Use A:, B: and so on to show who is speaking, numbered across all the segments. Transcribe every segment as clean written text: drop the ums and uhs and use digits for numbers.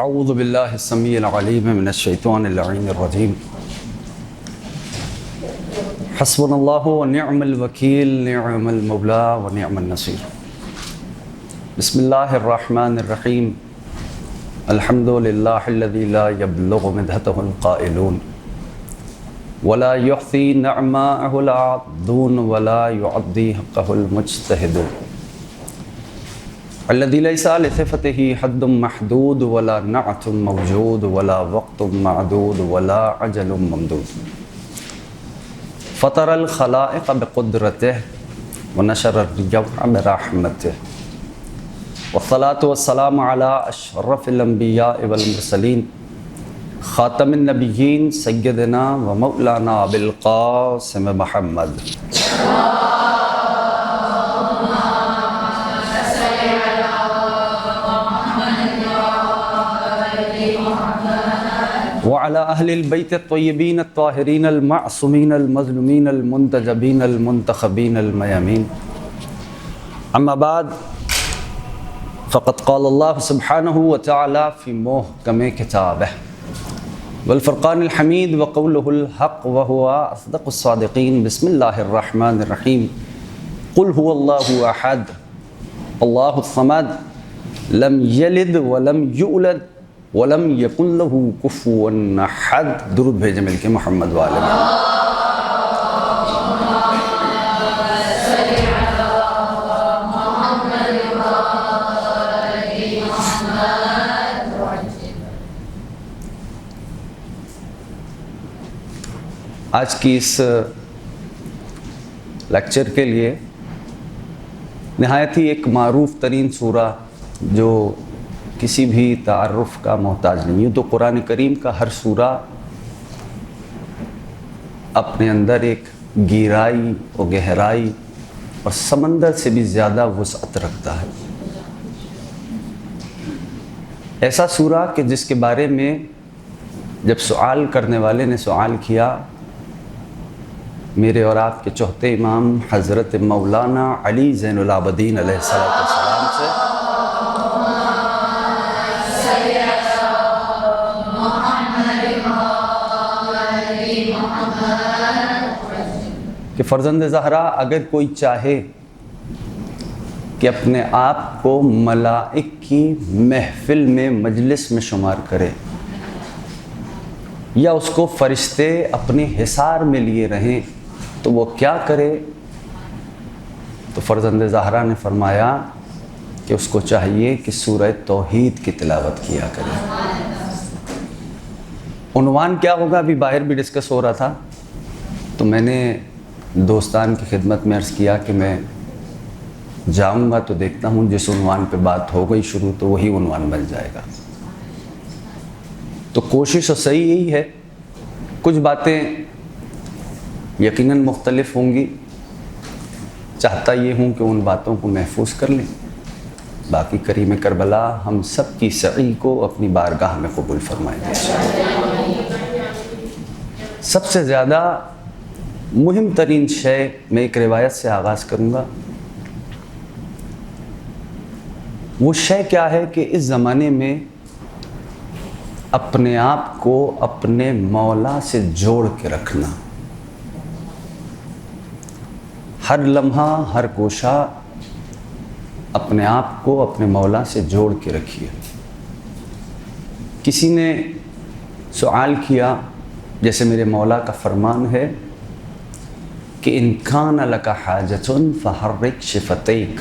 A: اعوذ باللہ السمیع العلیم من الشیطان اللعین الرجیم حسبنا اللہ ونعم الوکیل نعم المولا ونعم النصیر بسم اللہ الرحمن الرحیم الحمد للہ الذی لا یبلغ مدحتہ القائلون ولا یحصی نعماءہ العادون ولا یعدی حقہ المجتہدون الذی لیس لصفتہ حد محدود ولا نعت موجود ولا وقت معدود ولا عجل ممدود فطر الخلائق بقدرتہ ونشر الجمع برحمتہ والصلاة والسلام علی اشرف الانبیاء والمرسلین خاتم النبیین سیدنا و مولانا ابی القاسم محمد وعلى أهل البيت الطيبين الطاهرين المعصومين المظلومين المنتجبين المنتخبين الميامين أما بعد فقد قال الله سبحانه وتعالى في محكم كتابه والفرقان الحميد وقوله الحق وهو أصدق الصادقين بسم الله الرحمن الرحيم قل هو الله أحد الله الصمد لم يلد ولم يولد وَلَمْ يَكُنْ لَهُ كُفُوًا أَحَدٌ درود بھیجیں مل کے محمد والے میں۔ آج کی اس لیکچر کے لیے نہایت ہی ایک معروف ترین سورہ جو کسی بھی تعارف کا محتاج نہیں ہے، تو قرآن کریم کا ہر سورہ اپنے اندر ایک گہرائی اور گہرائی اور سمندر سے بھی زیادہ وسعت رکھتا ہے۔ ایسا سورہ کہ جس کے بارے میں جب سوال کرنے والے نے سوال کیا میرے اور آپ کے چوتھے امام حضرت مولانا علی زین العابدین علیہ السلام سے، کہ فرزند زہرا اگر کوئی چاہے کہ اپنے آپ کو ملائک کی محفل میں مجلس میں شمار کرے یا اس کو فرشتے اپنے حصار میں لیے رہیں تو وہ کیا کرے؟ تو فرزند زہرا نے فرمایا کہ اس کو چاہیے کہ سورہ توحید کی تلاوت کیا کرے۔ عنوان کیا ہوگا ابھی باہر بھی ڈسکس ہو رہا تھا، تو میں نے دوستان کی خدمت میں عرض کیا کہ میں جاؤں گا تو دیکھتا ہوں جس عنوان پہ بات ہو گئی شروع تو وہی عنوان بن جائے گا۔ تو کوشش صحیح یہی ہے، کچھ باتیں یقیناً مختلف ہوں گی، چاہتا یہ ہوں کہ ان باتوں کو محفوظ کر لیں، باقی کریم کربلا ہم سب کی سعی کو اپنی بارگاہ میں قبول فرمائے دے۔ سب سے زیادہ مہم ترین شے میں ایک روایت سے آغاز کروں گا۔ وہ شے کیا ہے کہ اس زمانے میں اپنے آپ کو اپنے مولا سے جوڑ کے رکھنا، ہر لمحہ ہر گوشہ اپنے آپ کو اپنے مولا سے جوڑ کے رکھیے۔ کسی نے سوال کیا، جیسے میرے مولا کا فرمان ہے کہ ان کان لک حاجۃ فحرک شفتیک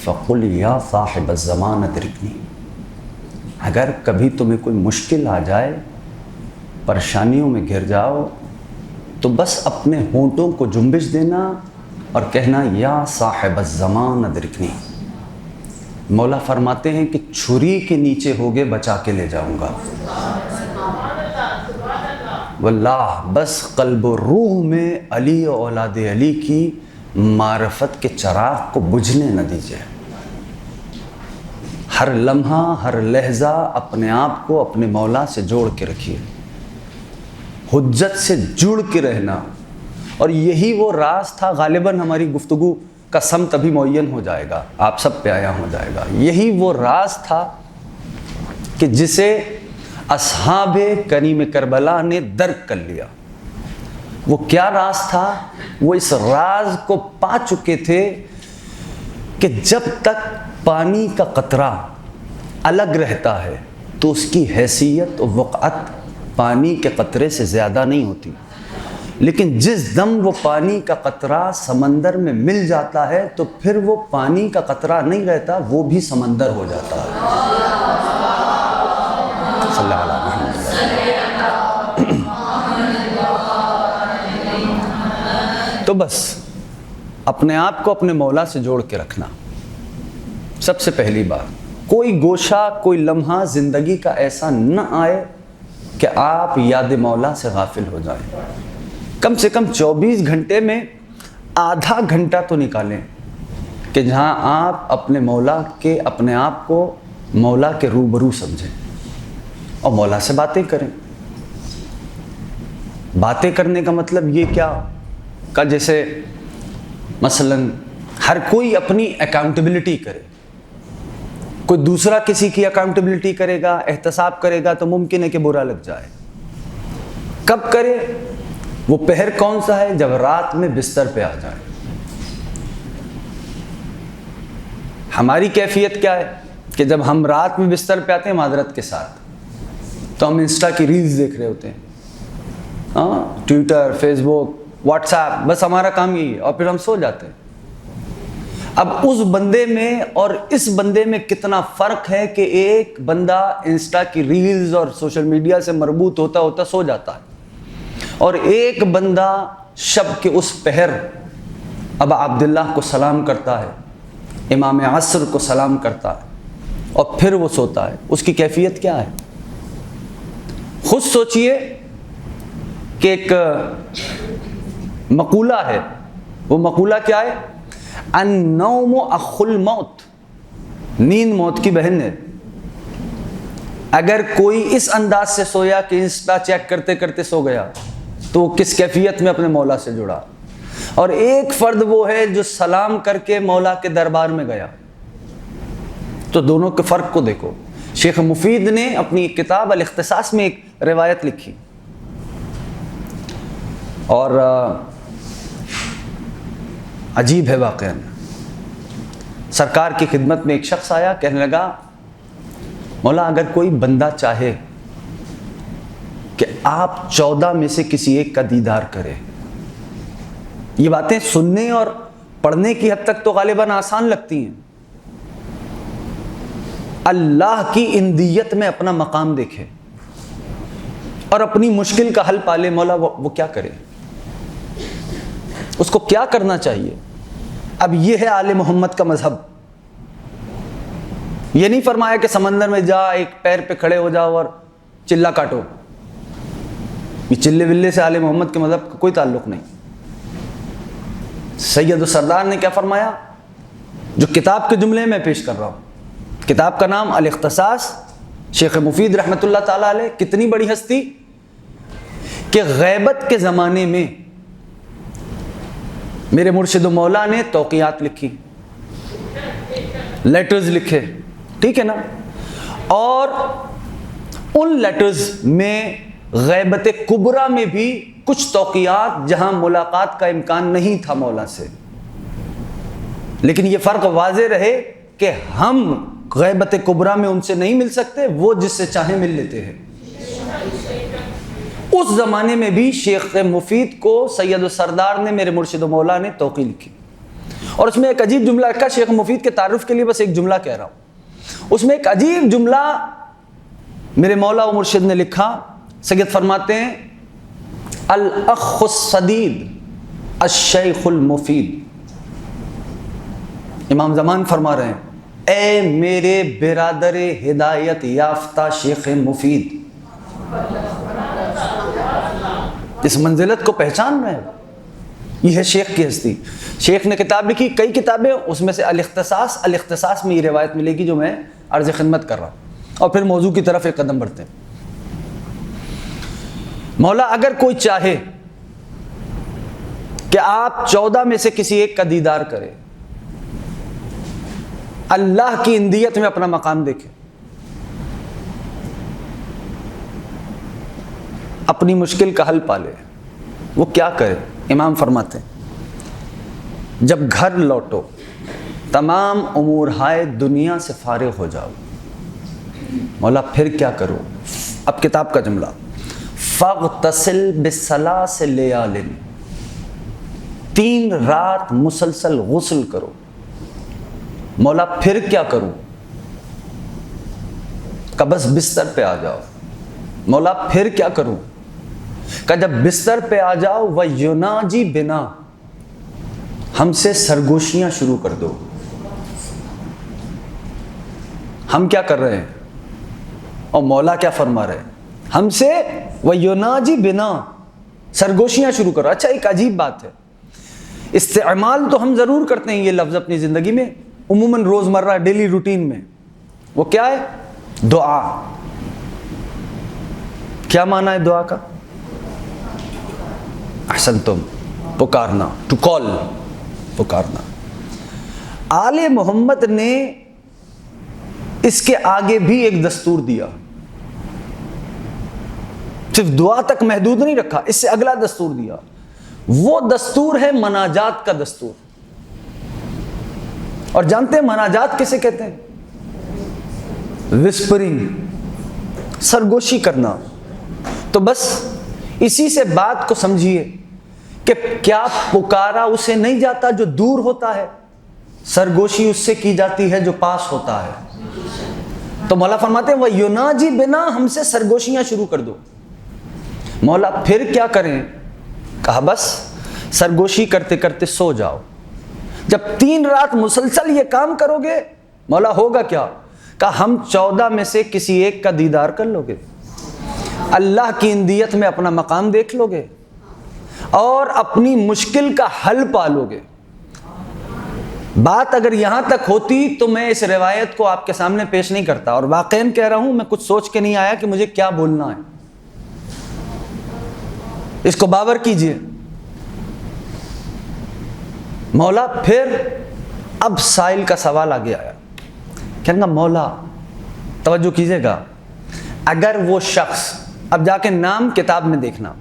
A: فقل یا صاحب الزمان ادرکنی، اگر کبھی تمہیں کوئی مشکل آ جائے، پریشانیوں میں گر جاؤ، تو بس اپنے ہونٹوں کو جنبش دینا اور کہنا یا صاحب الزمان ادرکنی۔ مولا فرماتے ہیں کہ چھری کے نیچے ہوگے بچا کے لے جاؤں گا، واللہ بس قلب و روح میں علی و اولاد علی کی معرفت کے چراغ کو بجھنے نہ دیجیے۔ ہر لمحہ ہر لحظہ اپنے آپ کو اپنے مولا سے جوڑ کے رکھیے، حجت سے جڑ کے رہنا، اور یہی وہ راز تھا۔ غالباً ہماری گفتگو کا سمت ابھی معین ہو جائے گا، آپ سب پہ آیا ہو جائے گا۔ یہی وہ راز تھا کہ جسے اصحاب کریم کربلا نے درک کر لیا۔ وہ کیا راز تھا؟ وہ اس راز کو پا چکے تھے کہ جب تک پانی کا قطرہ الگ رہتا ہے تو اس کی حیثیت و وقعت پانی کے قطرے سے زیادہ نہیں ہوتی، لیکن جس دم وہ پانی کا قطرہ سمندر میں مل جاتا ہے تو پھر وہ پانی کا قطرہ نہیں رہتا، وہ بھی سمندر ہو جاتا ہے۔ صلی اللہ علیہ وسلم۔ تو بس اپنے آپ کو اپنے مولا سے جوڑ کے رکھنا سب سے پہلی بات۔ کوئی گوشہ، کوئی لمحہ زندگی کا ایسا نہ آئے کہ آپ یاد مولا سے غافل ہو جائیں۔ کم سے کم 24 گھنٹے میں آدھا گھنٹہ تو نکالیں کہ جہاں آپ اپنے مولا کے اپنے آپ کو مولا کے روبرو سمجھیں اور مولا سے باتیں کریں۔ باتیں کرنے کا مطلب یہ کیا کہ جیسے مثلاً ہر کوئی اپنی اکاؤنٹیبلٹی کرے، کوئی دوسرا کسی کی اکاؤنٹیبلٹی کرے گا، احتساب کرے گا تو ممکن ہے کہ برا لگ جائے۔ کب کرے؟ وہ پہر کون سا ہے؟ جب رات میں بستر پہ آ جائے۔ ہماری کیفیت کیا ہے کہ جب ہم رات میں بستر پہ آتے ہیں معذرت کے ساتھ تو ہم انسٹا کی ریلز دیکھ رہے ہوتے ہیں، ٹویٹر، فیس بک، واٹس ایپ، بس ہمارا کام یہی ہے، اور پھر ہم سو جاتے ہیں۔ اب اس بندے میں اور اس بندے میں کتنا فرق ہے کہ ایک بندہ انسٹا کی ریلز اور سوشل میڈیا سے مربوط ہوتا ہوتا سو جاتا ہے، اور ایک بندہ شب کے اس پہر ابا عبداللہ کو سلام کرتا ہے، امام عصر کو سلام کرتا ہے اور پھر وہ سوتا ہے۔ اس کی کیفیت کیا ہے؟ خود سوچئے کہ ایک مقولہ ہے، وہ مقولہ کیا ہے؟ النوم اخو الموت، نیند موت کی بہن ہے۔ اگر کوئی اس انداز سے سویا کہ انسٹا چیک کرتے کرتے سو گیا تو وہ کس کیفیت میں اپنے مولا سے جڑا، اور ایک فرد وہ ہے جو سلام کر کے مولا کے دربار میں گیا۔ تو دونوں کے فرق کو دیکھو۔ شیخ مفید نے اپنی ایک کتاب الاختصاص میں ایک روایت لکھی، اور عجیب ہے واقعہ۔ سرکار کی خدمت میں ایک شخص آیا، کہنے لگا مولا اگر کوئی بندہ چاہے کہ آپ 14 میں سے کسی ایک کا دیدار کرے۔ یہ باتیں سننے اور پڑھنے کی حد تک تو غالباً آسان لگتی ہیں۔ اللہ کی اندیت میں اپنا مقام دیکھے اور اپنی مشکل کا حل پالے، مولا وہ کیا کرے، اس کو کیا کرنا چاہیے۔ اب یہ ہے آل محمد کا مذہب۔ یہ نہیں فرمایا کہ سمندر میں جا، ایک پیر پہ کھڑے ہو جاؤ اور چلہ کاٹو۔ یہ چلے ولے سے آل محمد کے مذہب کا کوئی تعلق نہیں۔ سید و سردار نے کیا فرمایا، جو کتاب کے جملے میں پیش کر رہا ہوں، کتاب کا نام الاختصاص، شیخ مفید رحمۃ اللہ تعالیٰ علیہ، کتنی بڑی ہستی کہ غیبت کے زمانے میں میرے مرشد و مولا نے توقیات لکھی، لیٹرز لکھے، ٹھیک ہے نا، اور ان لیٹرز میں غیبت کبریٰ میں بھی کچھ توقیات جہاں ملاقات کا امکان نہیں تھا مولا سے، لیکن یہ فرق واضح رہے کہ ہم غیبت کبریٰ میں ان سے نہیں مل سکتے، وہ جس سے چاہیں مل لیتے ہیں۔ اس زمانے میں بھی شیخ مفید کو سید و سردار نے، میرے مرشد و مولا نے توقیع لکھی، اور اس میں ایک عجیب جملہ رکھا۔ شیخ مفید کے تعارف کے لیے بس ایک جملہ کہہ رہا ہوں، اس میں ایک عجیب جملہ میرے مولا و مرشد نے لکھا۔ سید فرماتے ہیں الاخ الصدید الشیخ المفید۔ امام زمان فرما رہے ہیں اے میرے برادر ہدایت یافتہ شیخ مفید، اس منزلت کو پہچان رہے ہیں؟ یہ ہے شیخ کی ہستی۔ شیخ نے کتاب لکھی، کئی کتابیں، اس میں سے الاختصاص میں یہ روایت ملے گی جو میں عرض خدمت کر رہا ہوں، اور پھر موضوع کی طرف ایک قدم بڑھتے ہیں۔ مولا اگر کوئی چاہے کہ آپ 14 میں سے کسی ایک کا دیدار کرے، اللہ کی اندیت میں اپنا مقام دیکھے، اپنی مشکل کا حل پالے، وہ کیا کرے؟ امام فرماتے ہیں جب گھر لوٹو تمام امور ہائے دنیا سے فارغ ہو جاؤ، مولا پھر کیا کرو؟ اب کتاب کا جملہ، فاغتسل بثلاث لیال، 3 رات مسلسل غسل کرو۔ مولا پھر کیا کروں؟ کہ بس بستر پہ آ جاؤ۔ مولا پھر کیا کروں؟ کہ جب بستر پہ آ جاؤ وَيُنَاجِي بِنَا، ہم سے سرگوشیاں شروع کر دو۔ ہم کیا کر رہے ہیں اور مولا کیا فرما رہے ہیں؟ ہم سے وَيُنَاجِي بِنَا، سرگوشیاں شروع کرو۔ اچھا ایک عجیب بات ہے، استعمال تو ہم ضرور کرتے ہیں یہ لفظ اپنی زندگی میں، عموماً روزمرہ ڈیلی روٹین میں۔ وہ کیا ہے؟ دعا۔ کیا معنی ہے دعا کا؟ احسنتم، پکارنا، ٹو کال، پکارنا۔ آل محمد نے اس کے آگے بھی ایک دستور دیا، صرف دعا تک محدود نہیں رکھا، اس سے اگلا دستور دیا۔ وہ دستور ہے مناجات کا دستور۔ اور جانتے ہیں مناجات کسے کہتے ہیں؟ وسپرنگ، سرگوشی کرنا۔ تو بس اسی سے بات کو سمجھیے کہ کیا پکارا اسے نہیں جاتا جو دور ہوتا ہے، سرگوشی اس سے کی جاتی ہے جو پاس ہوتا ہے۔ تو مولا فرماتے ہیں وَيُنَاجِي بِنَا، ہم سے سرگوشیاں شروع کر دو۔ مولا پھر کیا کریں؟ کہا بس سرگوشی کرتے کرتے سو جاؤ۔ جب 3 رات مسلسل یہ کام کرو گے مولا ہوگا کیا؟ کہا ہم 14 میں سے کسی ایک کا دیدار کر لو گے، اللہ کی اندیت میں اپنا مقام دیکھ لو گے اور اپنی مشکل کا حل پالو گے۔ بات اگر یہاں تک ہوتی تو میں اس روایت کو آپ کے سامنے پیش نہیں کرتا، اور واقعاً کہہ رہا ہوں میں کچھ سوچ کے نہیں آیا کہ مجھے کیا بولنا ہے۔ اس کو باور کیجئے۔ مولا پھر اب سائل کا سوال آگے آیا، کہنے گا مولا توجہ کیجئے گا، اگر وہ شخص، اب جا کے نام کتاب میں دیکھنا،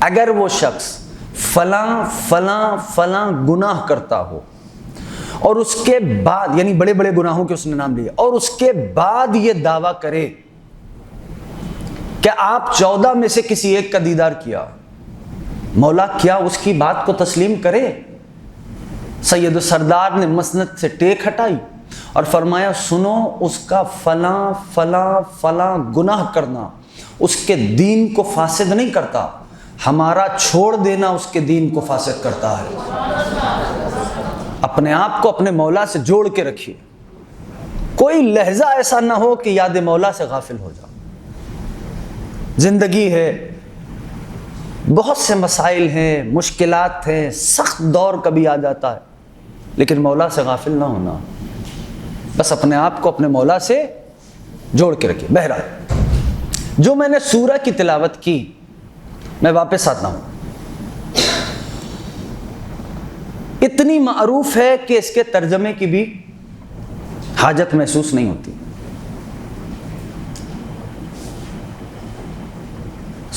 A: اگر وہ شخص فلاں فلاں فلاں گناہ کرتا ہو اور اس کے بعد، یعنی بڑے بڑے گناہوں کے اس نے نام لیے، اور اس کے بعد یہ دعویٰ کرے کہ آپ 14 میں سے کسی ایک کا دیدار کیا، مولا کیا اس کی بات کو تسلیم کرے؟ سید السردار نے مسند سے ٹیک ہٹائی اور فرمایا سنو، اس کا فلاں فلاں فلاں گناہ کرنا اس کے دین کو فاسد نہیں کرتا، ہمارا چھوڑ دینا اس کے دین کو فاسد کرتا ہے۔ اپنے آپ کو اپنے مولا سے جوڑ کے رکھیے، کوئی لحظہ ایسا نہ ہو کہ یاد مولا سے غافل ہو جاؤ۔ زندگی ہے، بہت سے مسائل ہیں، مشکلات ہیں، سخت دور کبھی آ جاتا ہے، لیکن مولا سے غافل نہ ہونا، بس اپنے آپ کو اپنے مولا سے جوڑ کے رکھیے۔ بہرحال جو میں نے سورہ کی تلاوت کی، میں واپس آتا ہوں، اتنی معروف ہے کہ اس کے ترجمے کی بھی حاجت محسوس نہیں ہوتی۔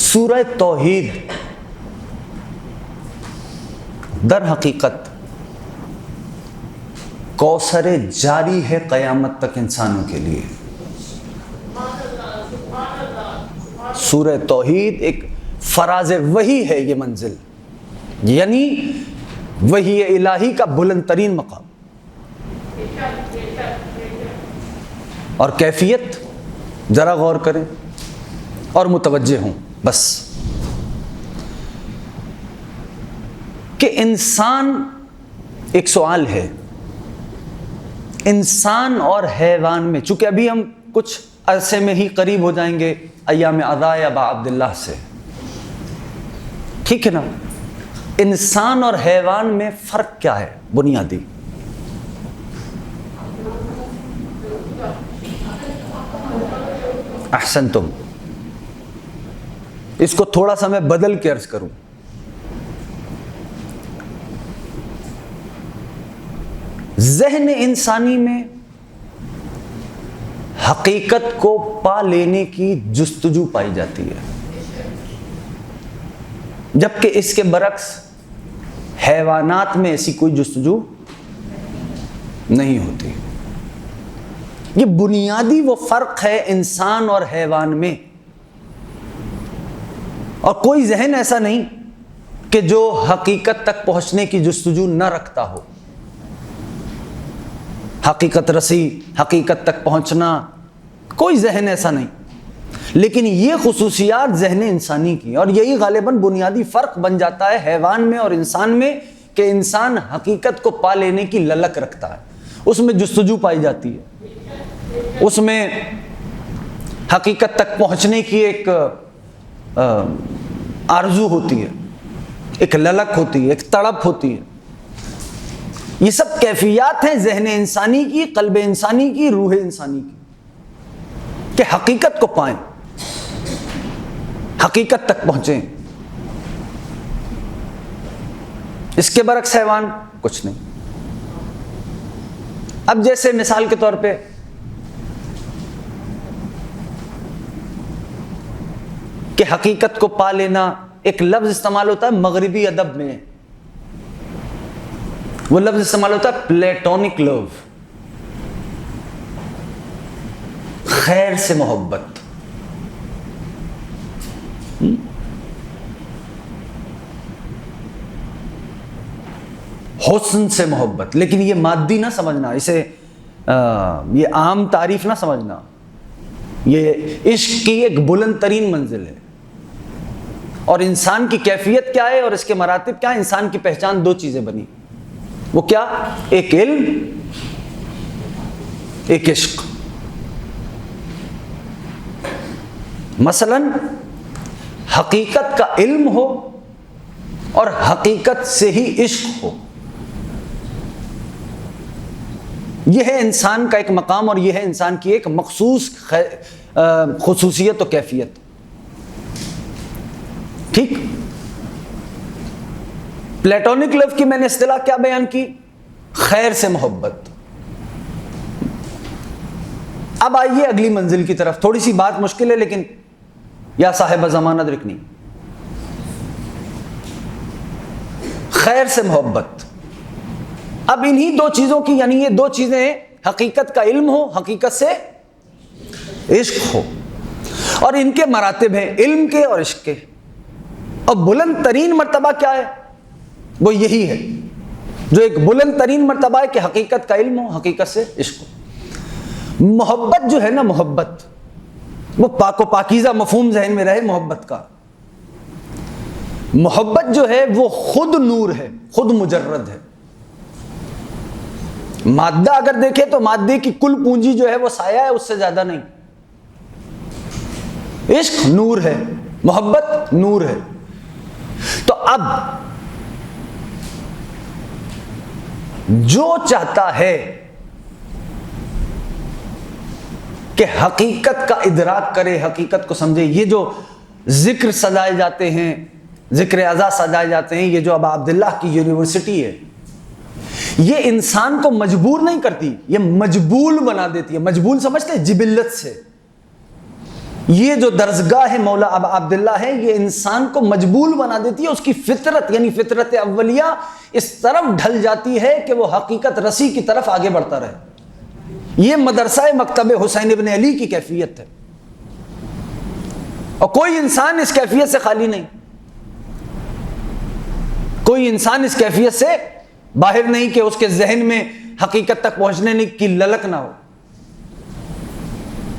A: سورہ توحید در حقیقت کوثر جاری ہے قیامت تک انسانوں کے لیے۔ سورہ توحید ایک فراز وحی ہے، یہ منزل یعنی وحی الہی کا بلند ترین مقام، اور کیفیت ذرا غور کریں اور متوجہ ہوں بس، کہ انسان، ایک سوال ہے، انسان اور حیوان میں، چونکہ ابھی ہم کچھ عرصے میں ہی قریب ہو جائیں گے ایام عزا یا با عبداللہ سے، ٹھیک ہے نا؟ انسان اور حیوان میں فرق کیا ہے بنیادی؟ احسنتم، اس کو تھوڑا سا میں بدل کے عرض کروں، ذہن انسانی میں حقیقت کو پا لینے کی جستجو پائی جاتی ہے، جبکہ اس کے برعکس حیوانات میں ایسی کوئی جستجو نہیں ہوتی۔ یہ بنیادی وہ فرق ہے انسان اور حیوان میں، اور کوئی ذہن ایسا نہیں کہ جو حقیقت تک پہنچنے کی جستجو نہ رکھتا ہو۔ حقیقت رسی، حقیقت تک پہنچنا، کوئی ذہن ایسا نہیں، لیکن یہ خصوصیات ذہن انسانی کی، اور یہی غالباً بنیادی فرق بن جاتا ہے حیوان میں اور انسان میں، کہ انسان حقیقت کو پا لینے کی للک رکھتا ہے، اس میں جستجو پائی جاتی ہے، اس میں حقیقت تک پہنچنے کی ایک آرزو ہوتی ہے، ایک للک ہوتی ہے، ایک تڑپ ہوتی ہے۔ یہ سب کیفیات ہیں ذہن انسانی کی، قلب انسانی کی، روح انسانی کی، کہ حقیقت کو پائیں، حقیقت تک پہنچیں۔ اس کے برعکس حیوان کچھ نہیں۔ اب جیسے مثال کے طور پہ کہ حقیقت کو پا لینا، ایک لفظ استعمال ہوتا ہے مغربی ادب میں، وہ لفظ استعمال ہوتا ہے پلیٹونک لو، خیر سے محبت۔ حسن سے محبت، لیکن یہ مادی نہ سمجھنا، اسے یہ عام تعریف نہ سمجھنا، یہ عشق کی ایک بلند ترین منزل ہے۔ اور انسان کی کیفیت کیا ہے اور اس کے مراتب کیا ہے؟ انسان کی پہچان دو چیزیں بنی، وہ کیا؟ ایک علم، ایک عشق۔ مثلاً حقیقت کا علم ہو اور حقیقت سے ہی عشق ہو، یہ ہے انسان کا ایک مقام، اور یہ ہے انسان کی ایک مخصوص خصوصیت و کیفیت۔ ٹھیک، پلیٹونک لو کی میں نے اصطلاح کیا بیان کی؟ خیر سے محبت۔ اب آئیے اگلی منزل کی طرف، تھوڑی سی بات مشکل ہے لیکن یا صاحب زمانہ درکنی۔ خیر سے محبت، اب انہی دو چیزوں کی، یعنی یہ دو چیزیں ہیں، حقیقت کا علم ہو، حقیقت سے عشق ہو، اور ان کے مراتب ہیں علم کے اور عشق کے، اور بلند ترین مرتبہ کیا ہے؟ وہ یہی ہے جو ایک بلند ترین مرتبہ ہے کہ حقیقت کا علم ہو، حقیقت سے عشق ہو۔ محبت جو ہے نا، محبت وہ پاک و پاکیزہ مفہوم ذہن میں رہے محبت کا۔ محبت جو ہے وہ خود نور ہے، خود مجرد ہے۔ مادہ اگر دیکھیں تو مادے کی کل پونجی جو ہے وہ سایہ ہے، اس سے زیادہ نہیں۔ عشق نور ہے، محبت نور ہے۔ تو اب جو چاہتا ہے کہ حقیقت کا ادراک کرے، حقیقت کو سمجھے، یہ جو ذکر سجائے جاتے ہیں، ذکر اعضاء سجائے جاتے ہیں، یہ جو ابا عبداللہ کی یونیورسٹی ہے، یہ انسان کو مجبور نہیں کرتی، یہ مجبول بنا دیتی ہے۔ مجبول سمجھتے ہیں؟ جبلت سے۔ یہ جو درسگاہ مولا ابا عبداللہ ہے، یہ انسان کو مجبول بنا دیتی ہے، اس کی فطرت یعنی فطرت اولیہ اس طرف ڈھل جاتی ہے کہ وہ حقیقت رسی کی طرف آگے بڑھتا رہے۔ یہ مدرسہ مکتب حسین ابن علی کی کیفیت ہے، اور کوئی انسان اس کیفیت سے خالی نہیں، کوئی انسان اس کیفیت سے باہر نہیں کہ اس کے ذہن میں حقیقت تک پہنچنے کی للک نہ ہو۔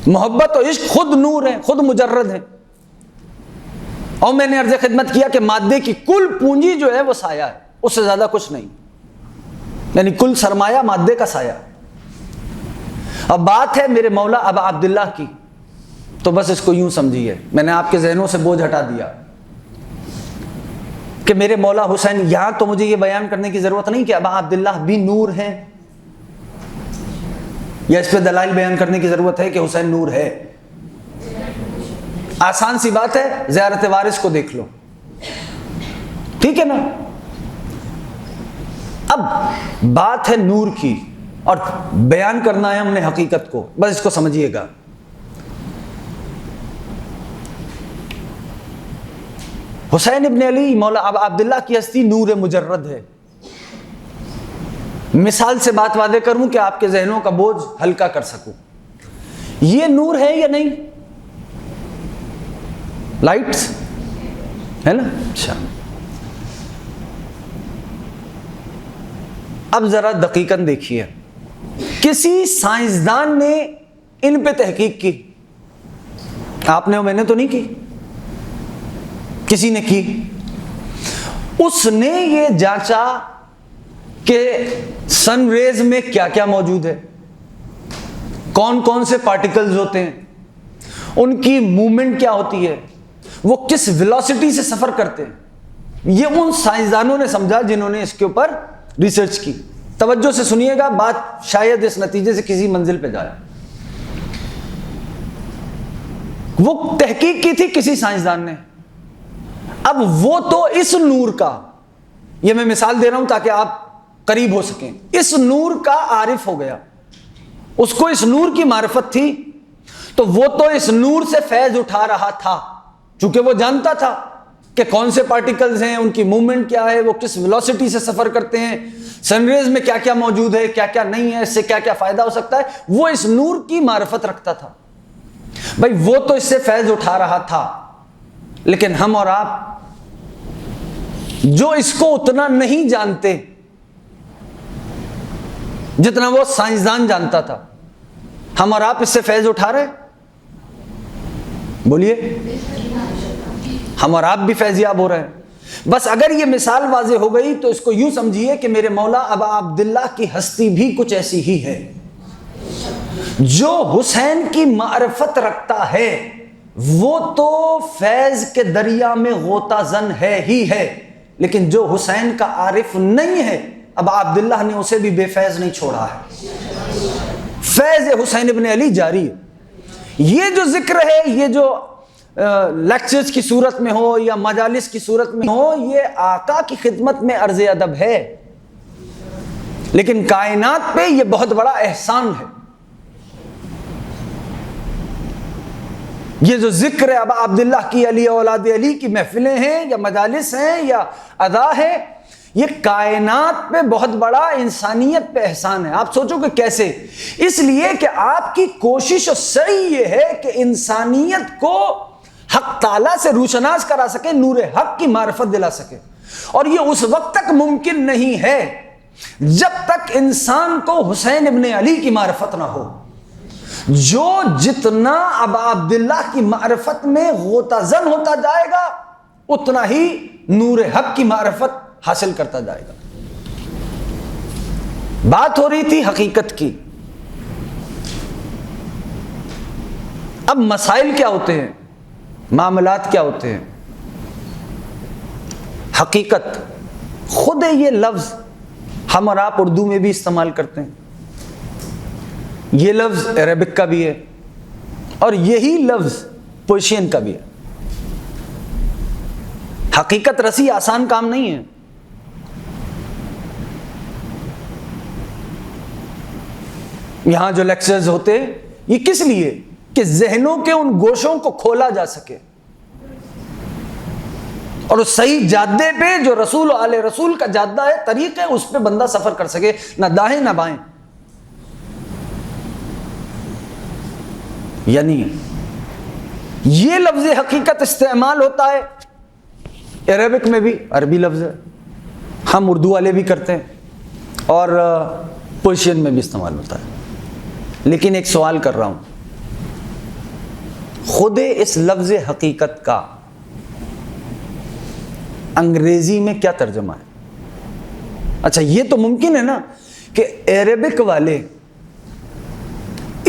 A: محبت و عشق خود نور ہے، خود مجرد ہے، اور میں نے عرض خدمت کیا کہ مادے کی کل پونجی جو ہے وہ سایہ ہے، اس سے زیادہ کچھ نہیں، یعنی کل سرمایہ مادے کا سایہ۔ اب بات ہے میرے مولا ابا عبداللہ کی، تو بس اس کو یوں سمجھیے، میں نے آپ کے ذہنوں سے بوجھ ہٹا دیا کہ میرے مولا حسین، یہاں تو مجھے یہ بیان کرنے کی ضرورت نہیں کہ ابا عبداللہ بھی نور ہیں، یا اس پہ دلائل بیان کرنے کی ضرورت ہے کہ حسین نور ہے۔ آسان سی بات ہے، زیارت وارث کو دیکھ لو، ٹھیک ہے نا۔ اب بات ہے نور کی، اور بیان کرنا ہے ہم نے حقیقت کو، بس اس کو سمجھیے گا۔ حسین ابن علی مولا ابا عبداللہ کی ہستی نور مجرد ہے. مثال سے بات واضح کروں کہ آپ کے ذہنوں کا بوجھ ہلکا کر سکوں. یہ نور ہے یا نہیں؟ لائٹس ہے نا. اچھا اب ذرا دقیقاً دیکھیے, کسی سائنسدان نے ان پہ تحقیق کی؟ آپ نے اور میں نے تو نہیں کی, کسی نے کی. اس نے یہ جانچا کہ سن ریز میں کیا کیا موجود ہے, کون کون سے پارٹیکلز ہوتے ہیں, ان کی موومنٹ کیا ہوتی ہے, وہ کس ویلوسٹی سے سفر کرتے ہیں. یہ ان سائنسدانوں نے سمجھا جنہوں نے اس کے اوپر ریسرچ کی. توجہ سے سنیے گا بات, شاید اس نتیجے سے کسی منزل پہ جائے. وہ تحقیق کی تھی کسی سائنسدان نے. اب وہ تو اس نور کا, یہ میں مثال دے رہا ہوں تاکہ آپ قریب ہو سکیں, اس نور کا عارف ہو گیا, اس کو اس نور کی معرفت تھی, تو وہ تو اس نور سے فیض اٹھا رہا تھا, چونکہ وہ جانتا تھا کہ کون سے پارٹیکلز ہیں, ان کی موومنٹ کیا ہے, وہ کس ویلوسٹی سے سفر کرتے ہیں, سن ریز میں کیا کیا موجود ہے, کیا کیا نہیں ہے, اس سے کیا کیا فائدہ ہو سکتا ہے. وہ اس نور کی معرفت رکھتا تھا. بھائی وہ تو اس سے فیض اٹھا رہا تھا, لیکن ہم اور آپ جو اس کو اتنا نہیں جانتے جتنا وہ سائنسدان جانتا تھا, ہم اور آپ اس سے فیض اٹھا رہے ہیں؟ بولیے. ہم اور آپ بھی فیضیاب ہو رہے ہیں. بس اگر یہ مثال واضح ہو گئی تو اس کو یوں سمجھیے کہ میرے مولا ابا عبداللہ کی ہستی بھی کچھ ایسی ہی ہے. جو حسین کی معرفت رکھتا ہے وہ تو فیض کے دریا میں غوطہ زن ہے ہی ہے, لیکن جو حسین کا عارف نہیں ہے ابا عبداللہ نے اسے بھی بے فیض نہیں چھوڑا ہے. فیض حسین ابن علی جاری ہے. یہ جو ذکر ہے, یہ جو لیکچرز کی صورت میں ہو یا مجالس کی صورت میں ہو, یہ آقا کی خدمت میں عرض ادب ہے, لیکن کائنات پہ یہ بہت بڑا احسان ہے. یہ جو ذکر ہے ابا عبداللہ کی, علی اولاد علی کی محفلیں ہیں یا مجالس ہیں یا ادا ہے, یہ کائنات پہ بہت بڑا انسانیت پہ احسان ہے. آپ سوچو کہ کیسے؟ اس لیے کہ آپ کی کوشش اور سعی یہ ہے کہ انسانیت کو حق تعالیٰ سے روشناس کرا سکے, نور حق کی معرفت دلا سکے. اور یہ اس وقت تک ممکن نہیں ہے جب تک انسان کو حسین ابن علی کی معرفت نہ ہو. جو جتنا ابا عبداللہ کی معرفت میں غوطہ زن ہوتا جائے گا اتنا ہی نور حق کی معرفت حاصل کرتا جائے گا. بات ہو رہی تھی حقیقت کی. اب مسائل کیا ہوتے ہیں, معاملات کیا ہوتے ہیں؟ حقیقت خود یہ لفظ ہم اور آپ اردو میں بھی استعمال کرتے ہیں. یہ لفظ عربک کا بھی ہے اور یہی لفظ پرشین کا بھی ہے. حقیقت رسی آسان کام نہیں ہے. یہاں جو لیکچرز ہوتے یہ کس لیے؟ کہ ذہنوں کے ان گوشوں کو کھولا جا سکے اور اس صحیح جادے پہ جو رسول و آل رسول کا جادہ ہے, طریق ہے, اس پہ بندہ سفر کر سکے, نہ دائیں نہ بائیں. یعنی یہ لفظ حقیقت استعمال ہوتا ہے عربک میں بھی, عربی لفظ ہے, ہم اردو والے بھی کرتے ہیں اور پرشین میں بھی استعمال ہوتا ہے. لیکن ایک سوال کر رہا ہوں, خود اس لفظ حقیقت کا انگریزی میں کیا ترجمہ ہے؟ اچھا یہ تو ممکن ہے نا کہ عربک والے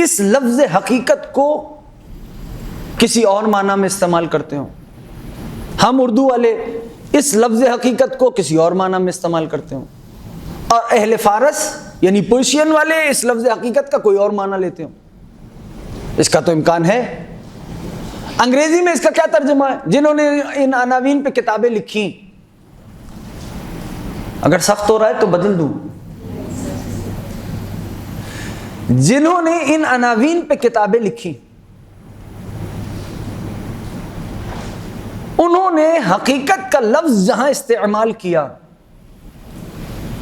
A: اس لفظ حقیقت کو کسی اور معنی میں استعمال کرتے ہوں, ہم اردو والے اس لفظ حقیقت کو کسی اور معنی میں استعمال کرتے ہوں, اور اہل فارس یعنی پرشین والے اس لفظ حقیقت کا کوئی اور معنی لیتے ہوں. اس کا تو امکان ہے. انگریزی میں اس کا کیا ترجمہ ہے؟ جنہوں نے ان عناوین پہ کتابیں لکھی, اگر سخت ہو رہا ہے تو بدل دوں, جنہوں نے ان عناوین پہ کتابیں لکھی انہوں نے حقیقت کا لفظ جہاں استعمال کیا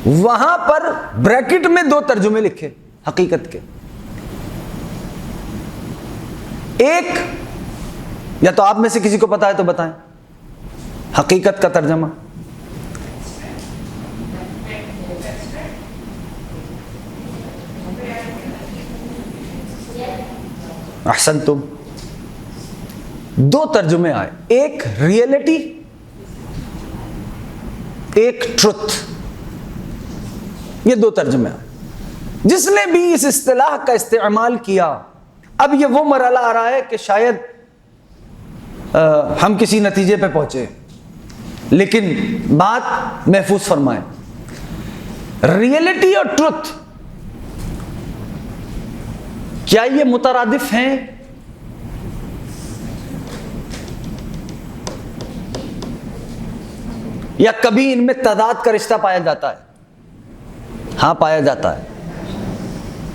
A: وہاں پر بریکٹ میں 2 ترجمے لکھے حقیقت کے. ایک، یا تو آپ میں سے کسی کو پتا ہے تو بتائیں حقیقت کا ترجمہ. احسنتم. 2 ترجمے آئے، ایک ریئلٹی، ایک ٹروتھ. یہ 2 ترجمے آئے. جس نے بھی اس اصطلاح کا استعمال کیا، اب یہ وہ مرحلہ آ رہا ہے کہ شاید ہم کسی نتیجے پہ پہنچے، لیکن بات محفوظ فرمائیں. ریئلٹی اور ٹروتھ کیا یہ مترادف ہیں؟ یا کبھی ان میں تضاد کا رشتہ پایا جاتا ہے؟ ہاں پایا جاتا ہے.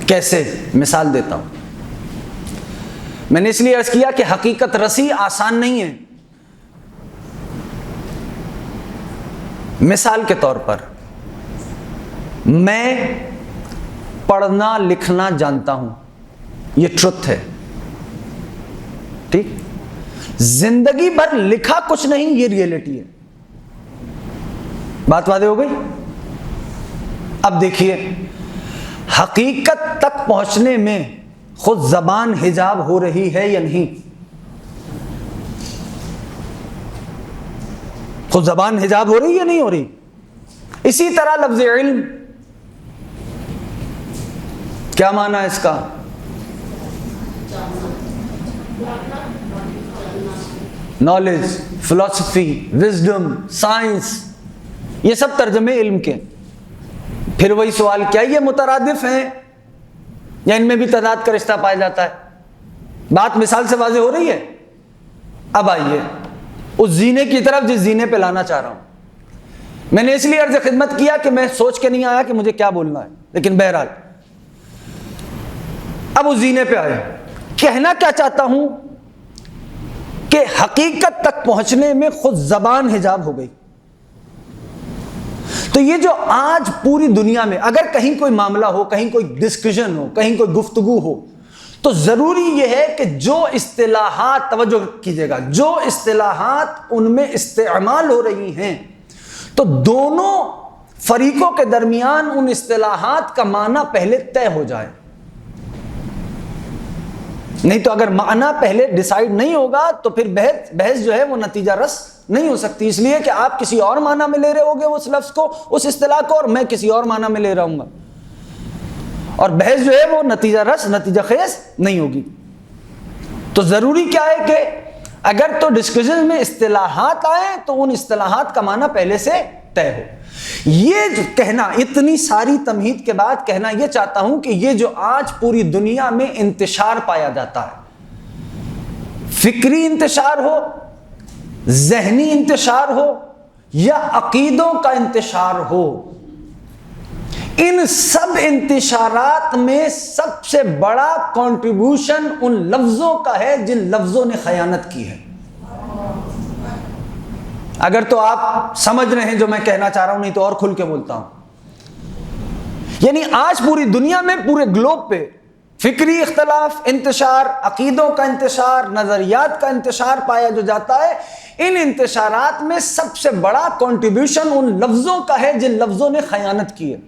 A: کیسے؟ مثال دیتا ہوں. میں نے اس لیے عرض کیا کہ حقیقت رسی آسان نہیں ہے. مثال کے طور پر میں پڑھنا لکھنا جانتا ہوں، یہ ٹروتھ ہے. ٹھیک، زندگی بھر لکھا کچھ نہیں، یہ ریئلٹی ہے. بات واضح ہو گئی؟ اب دیکھیے، حقیقت تک پہنچنے میں خود زبان حجاب ہو رہی ہے یا نہیں؟ خود زبان حجاب ہو رہی ہے یا نہیں ہو رہی؟ اسی طرح لفظ علم کیا معنی ہے اس کا؟ نالج، فلسفی، وزڈم، سائنس، یہ سب ترجمے علم کے. پھر وہی سوال، کیا یہ مترادف ہیں یا ان میں بھی تضاد کا رشتہ پایا جاتا ہے؟ بات مثال سے واضح ہو رہی ہے. اب آئیے اس زینے کی طرف جس زینے پہ لانا چاہ رہا ہوں. میں نے اس لیے عرض خدمت کیا کہ میں سوچ کے نہیں آیا کہ مجھے کیا بولنا ہے، لیکن بہرحال اب اس زینے پہ آئے. کہنا کیا چاہتا ہوں کہ حقیقت تک پہنچنے میں خود زبان حجاب ہو گئی. تو یہ جو آج پوری دنیا میں اگر کہیں کوئی معاملہ ہو، کہیں کوئی ڈسکشن ہو، کہیں کوئی گفتگو ہو، تو ضروری یہ ہے کہ جو اصطلاحات، توجہ کیجئے گا، جو اصطلاحات ان میں استعمال ہو رہی ہیں، تو دونوں فریقوں کے درمیان ان اصطلاحات کا معنی پہلے طے ہو جائے. نہیں تو اگر معنی پہلے ڈیسائیڈ نہیں ہوگا تو پھر بحث جو ہے وہ نتیجہ رس نہیں ہو سکتی. اس لیے کہ آپ کسی اور معنی میں لے رہے ہوگے اس لفظ کو، اس اصطلاح کو، اور میں کسی اور معنی میں لے رہا ہوں گا، اور بحث جو ہے وہ نتیجہ رس، نتیجہ خیز نہیں ہوگی. تو ضروری کیا ہے کہ اگر تو ڈسکشن میں اصطلاحات آئیں تو ان اصطلاحات کا معنی پہلے سے طے ہو. یہ جو کہنا، اتنی ساری تمہید کے بعد کہنا یہ چاہتا ہوں کہ یہ جو آج پوری دنیا میں انتشار پایا جاتا ہے، فکری انتشار ہو، ذہنی انتشار ہو، یا عقیدوں کا انتشار ہو، ان سب انتشارات میں سب سے بڑا کنٹریبیوشن ان لفظوں کا ہے جن لفظوں نے خیانت کی ہے. اگر تو آپ سمجھ رہے ہیں جو میں کہنا چاہ رہا ہوں، نہیں تو اور کھل کے بولتا ہوں. یعنی آج پوری دنیا میں، پورے گلوب پہ فکری اختلاف، انتشار، عقیدوں کا انتشار، نظریات کا انتشار پایا جو جاتا ہے، ان انتشارات میں سب سے بڑا کنٹریبیوشن ان لفظوں کا ہے جن لفظوں نے خیانت کی ہے.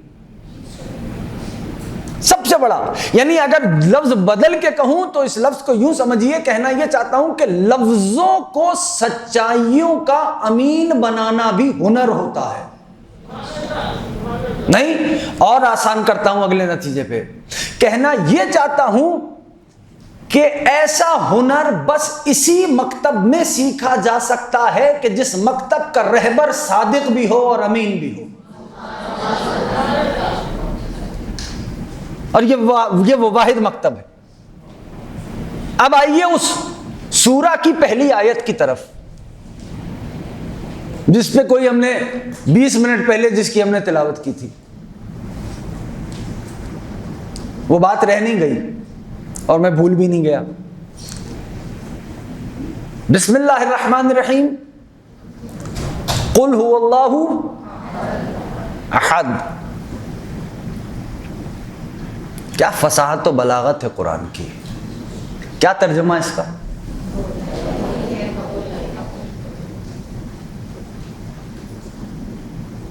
A: سب سے بڑا. یعنی اگر لفظ بدل کے کہوں تو اس لفظ کو یوں سمجھیے، کہنا یہ چاہتا ہوں کہ لفظوں کو سچائیوں کا امین بنانا بھی ہنر ہوتا ہے. نہیں، اور آسان کرتا ہوں اگلے نتیجے پہ، کہنا یہ چاہتا ہوں کہ ایسا ہنر بس اسی مکتب میں سیکھا جا سکتا ہے کہ جس مکتب کا رہبر صادق بھی ہو اور امین بھی ہو. اور یہ وہ واحد مکتب ہے. اب آئیے اس سورہ کی پہلی آیت کی طرف، جس پہ کوئی ہم نے 20 منٹ پہلے جس کی ہم نے تلاوت کی تھی. وہ بات رہ نہیں گئی اور میں بھول بھی نہیں گیا. بسم اللہ الرحمن الرحیم. قل هو اللہ احد. کیا فصاحت و بلاغت ہے قرآن کی. کیا ترجمہ اس کا؟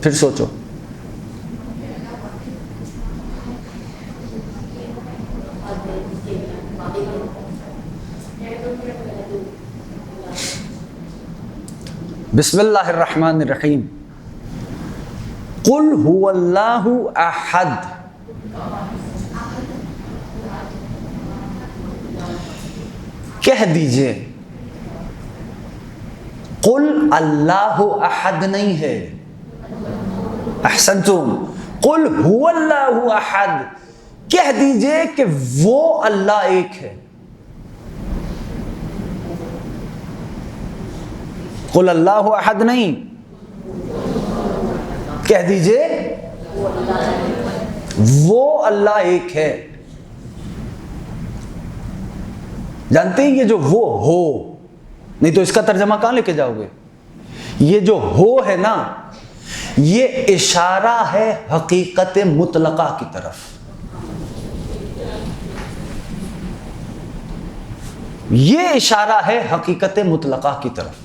A: پھر سوچو. بسم اللہ الرحمن الرحیم. قل هو اللہ احد. کہہ دیجئے قل اللہ احد نہیں ہے. احسنتم. قل هو اللہ احد. کہہ دیجئے کہ وہ اللہ ایک ہے. قل اللہ احد نہیں، کہہ دیجئے وہ اللہ ایک ہے. جانتے ہیں یہ جو وہ ہو، نہیں تو اس کا ترجمہ کہاں لے کے جاؤ گے؟ یہ جو ہو ہے نا، یہ اشارہ ہے حقیقت مطلقہ کی طرف. یہ اشارہ ہے حقیقت مطلقہ کی طرف.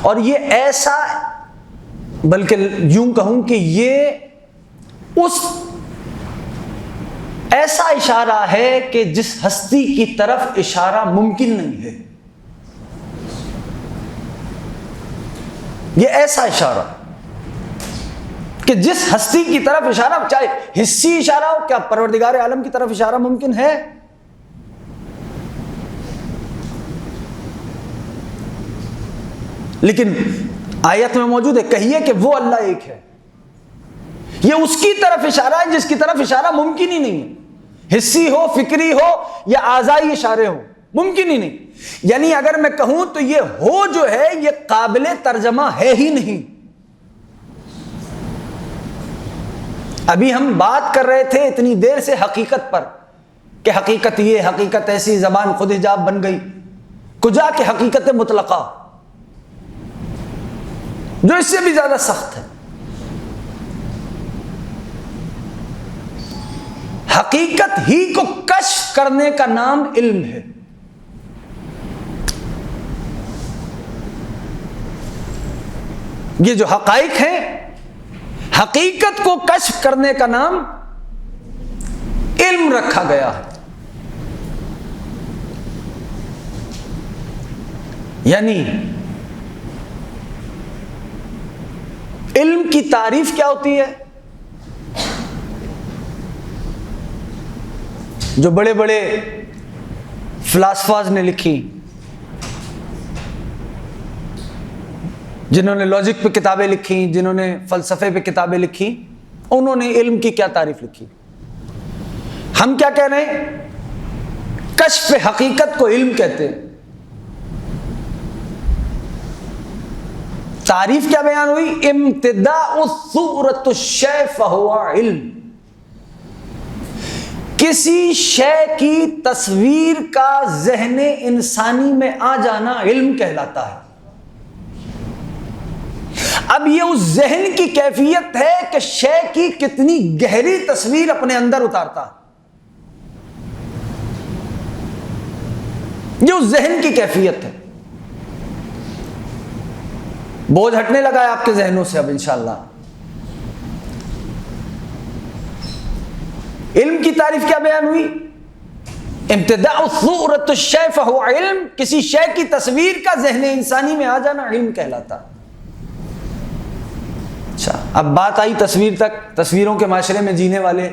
A: اور یہ ایسا، بلکہ یوں کہوں کہ یہ اس ایسا اشارہ ہے کہ جس ہستی کی طرف اشارہ ممکن نہیں ہے. یہ ایسا اشارہ کہ جس ہستی کی طرف اشارہ، چاہے حصی اشارہ ہو، کیا پروردگار عالم کی طرف اشارہ ممکن ہے؟ لیکن آیت میں موجود ہے، کہیے کہ وہ اللہ ایک ہے. یہ اس کی طرف اشارہ ہے جس کی طرف اشارہ ممکن ہی نہیں ہے. حصی ہو، فکری ہو یا اعضائی اشارے ہو، ممکن ہی نہیں. یعنی اگر میں کہوں تو یہ ہو جو ہے یہ قابل ترجمہ ہے ہی نہیں. ابھی ہم بات کر رہے تھے اتنی دیر سے حقیقت پر، کہ حقیقت یہ، حقیقت ایسی، زبان خود حجاب بن گئی. کجا کہ حقیقت مطلقہ جو اس سے بھی زیادہ سخت ہے. حقیقت ہی کو کشف کرنے کا نام علم ہے. یہ جو حقائق ہیں، حقیقت کو کشف کرنے کا نام علم رکھا گیا ہے. یعنی علم کی تعریف کیا ہوتی ہے؟ جو بڑے بڑے فلاسفرز نے لکھی، جنہوں نے لاجک پہ کتابیں لکھی، جنہوں نے فلسفے پہ کتابیں لکھی، انہوں نے علم کی کیا تعریف لکھی؟ ہم کیا کہہ رہے ہیں؟ کشف حقیقت کو علم کہتے ہیں. تعریف کیا بیان ہوئی؟ امتداء صورت الشیء فہو علم. کسی شے کی تصویر کا ذہن انسانی میں آ جانا علم کہلاتا ہے. اب یہ اس ذہن کی کیفیت ہے کہ شے کی کتنی گہری تصویر اپنے اندر اتارتا ہے. یہ اس ذہن کی کیفیت ہے. بوجھ ہٹنے لگا ہے آپ کے ذہنوں سے اب انشاءاللہ. علم کی تعریف کیا بیان ہوئی؟ امتداء صورت الشیء فہو علم. کسی شے کی تصویر کا ذہن انسانی میں آ جانا علم کہلاتا. اچھا، اب بات آئی تصویر تک. تصویروں کے معاشرے میں جینے والے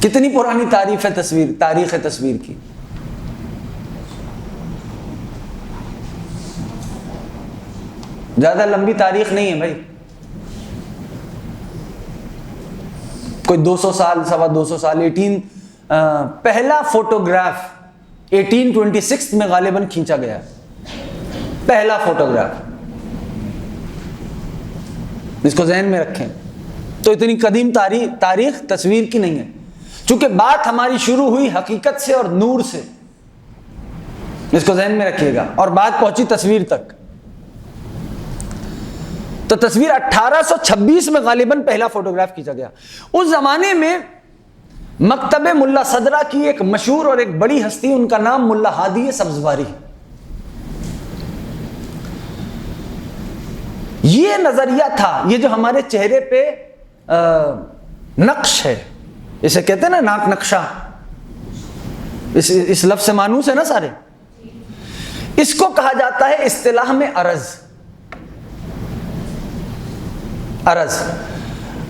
A: کتنی پرانی تعریف ہے تاریخ ہے تصویر کی. زیادہ لمبی تاریخ نہیں ہے بھائی. کوئی 200 سال، 250 سال. پہلا فوٹوگراف 1826 میں غالباً کھینچا گیا. پہلا فوٹوگراف، اس کو ذہن میں رکھیں. تو اتنی قدیم تاریخ تصویر کی نہیں ہے. چونکہ بات ہماری شروع ہوئی حقیقت سے اور نور سے. اس کو ذہن میں رکھیے گا. اور بات پہنچی تصویر تک. تو تصویر 1826 میں غالباً پہلا فوٹوگراف کھینچا گیا. اس زمانے میں مکتب ملا صدرہ کی ایک مشہور اور ایک بڑی ہستی، ان کا نام ملا ہادی سبزواری. یہ نظریہ تھا، یہ جو ہمارے چہرے پہ نقش ہے، اسے کہتے ہیں نا ناک نقشہ، اس لفظ سے مانوس ہے نا سارے. اس کو کہا جاتا ہے اصطلاح میں عرض.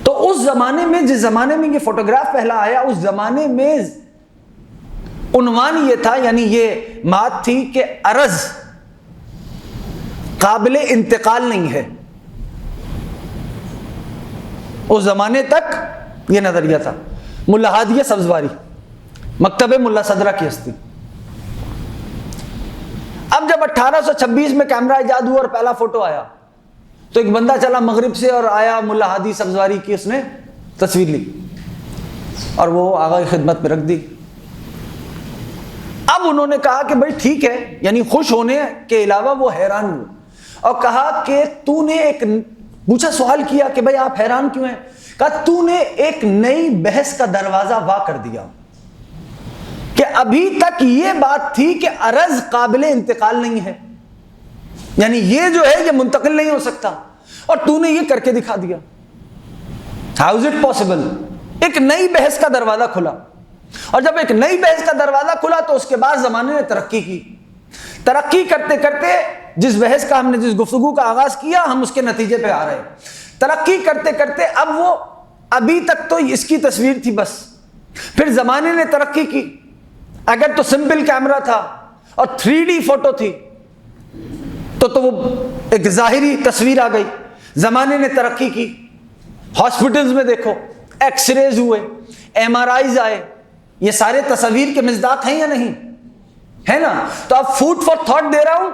A: تو اس زمانے میں، جس زمانے میں یہ فوٹوگراف پہلا آیا، اس زمانے میں عنوان یہ تھا، یعنی یہ بات تھی کہ عرض قابل انتقال نہیں ہے. اس زمانے تک یہ نظریہ تھا. ملا ہادی سبزواری، مکتب ملا صدرہ کی ہستی. اب جب 1826 میں کیمرہ ایجاد ہوا اور پہلا فوٹو آیا، تو ایک بندہ چلا مغرب سے اور آیا ملا ہادی سبزواری کی، اس نے تصویر لی اور وہ آقا کی خدمت میں رکھ دی. اب انہوں نے کہا کہ بھائی ٹھیک ہے، یعنی خوش ہونے کے علاوہ وہ حیران ہوئے اور کہا کہ تو نے ایک پوچھا، سوال کیا کہ بھائی آپ حیران کیوں ہیں؟ کہا تو نے ایک نئی بحث کا دروازہ وا کر دیا کہ ابھی تک یہ بات تھی کہ عرض قابل انتقال نہیں ہے، یعنی یہ جو ہے یہ منتقل نہیں ہو سکتا، اور تو نے یہ کر کے دکھا دیا. How is it possible? ایک نئی بحث کا دروازہ کھلا. اور جب ایک نئی بحث کا دروازہ کھلا تو اس کے بعد زمانے نے ترقی کی. ترقی کرتے کرتے جس بحث کا ہم نے، جس گفتگو کا آغاز کیا، ہم اس کے نتیجے پہ آ رہے ہیں. ترقی کرتے کرتے اب وہ، ابھی تک تو اس کی تصویر تھی بس، پھر زمانے نے ترقی کی. اگر تو سمپل کیمرہ تھا اور 3D فوٹو تھی تو وہ ایک ظاہری تصویر آ گئی. زمانے نے ترقی کی. ہاسپٹلز میں دیکھو، ایکس ریز ہوئے، MRIs آئے، یہ سارے تصویر کے مصداق ہیں یا نہیں؟ ہے نا؟ تو اب فوڈ فار تھاٹ دے رہا ہوں،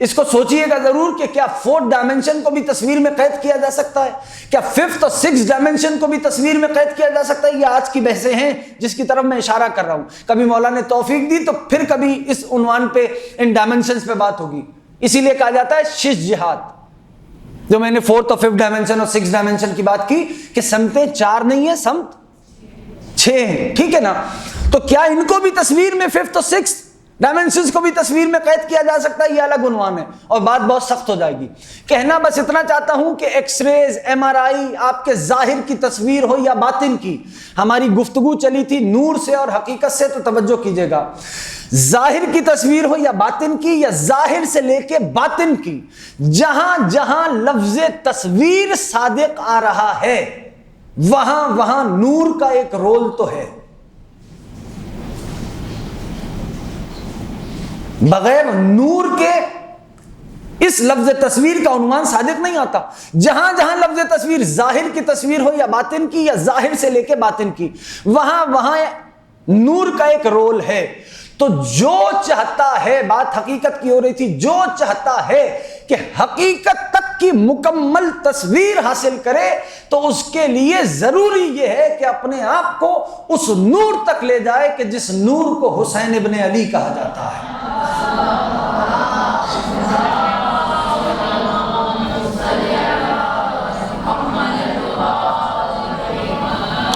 A: اس کو سوچئے گا ضرور کہ کیا 4th ڈائمنشن کو بھی تصویر میں قید کیا جا سکتا ہے؟ کیا 5th اور 6th ڈائمنشن کو بھی تصویر میں قید کیا جا سکتا ہے؟ یہ آج کی بحثیں ہیں جس کی طرف میں اشارہ کر رہا ہوں. کبھی مولا نے توفیق دی تو پھر کبھی اس عنوان پہ، ان ڈائمنشنز پہ بات ہوگی. اسی لیے کہا جاتا ہے شش جہاد. جو میں نے 4th اور 5th ڈائمنشن اور 6th ڈائمنشن کی بات کی کہ سمتیں 4 نہیں ہیں، سمت 6 ہیں. ٹھیک ہے نا؟ تو کیا ان کو بھی تصویر میں 5th اور 6th ڈائمنشنز کو بھی تصویر میں قید کیا جا سکتا ہے؟ یہ الگ عنوان ہے اور بات بہت سخت ہو جائے گی. کہنا بس اتنا چاہتا ہوں کہ ایکس ریز، MRI آپ کے ظاہر کی تصویر ہو یا باطن کی. ہماری گفتگو چلی تھی نور سے اور حقیقت سے، تو توجہ کیجئے گا. ظاہر کی تصویر ہو یا باطن کی، یا ظاہر سے لے کے باطن کی، جہاں جہاں لفظ تصویر صادق آ رہا ہے وہاں وہاں نور کا ایک رول تو ہے. بغیر نور کے اس لفظ تصویر کا عنوان صادق نہیں آتا. جہاں جہاں لفظ تصویر ظاہر کی تصویر ہو یا باطن کی، یا ظاہر سے لے کے باطن کی، وہاں وہاں نور کا ایک رول ہے. تو جو چاہتا ہے، بات حقیقت کی ہو رہی تھی، جو چاہتا ہے کہ حقیقت تک کی مکمل تصویر حاصل کرے تو اس کے لیے ضروری یہ ہے کہ اپنے آپ کو اس نور تک لے جائے کہ جس نور کو حسین ابن علی کہا جاتا ہے.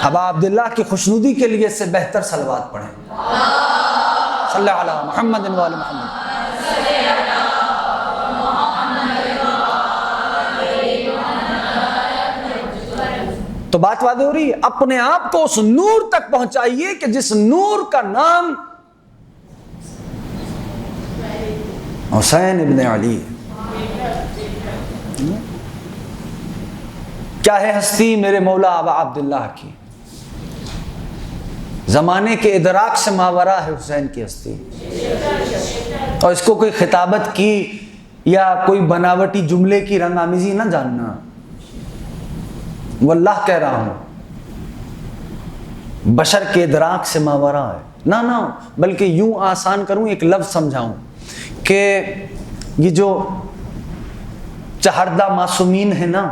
A: ابا عبداللہ کی خوشنودی کے لیے اس سے بہتر صلوات پڑھیں. صلی اللہ علیہ محمد و آل محمد. تو بات واضح ہو رہی ہے. اپنے آپ کو اس نور تک پہنچائیے کہ جس نور کا نام حسین ابن علی. کیا ہے ہستی میرے مولا ابا عبداللہ کی، زمانے کے ادراک سے ماورا ہے حسین کی ہستی. اور اس کو کوئی خطابت کی یا کوئی بناوٹی جملے کی رنگ آمیزی نہ جاننا. واللہ کہہ رہا ہوں، بشر کے ادراک سے ماورا ہے. نہ بلکہ یوں آسان کروں، ایک لفظ سمجھاؤں کہ یہ جو چہردہ معصومین ہے نا،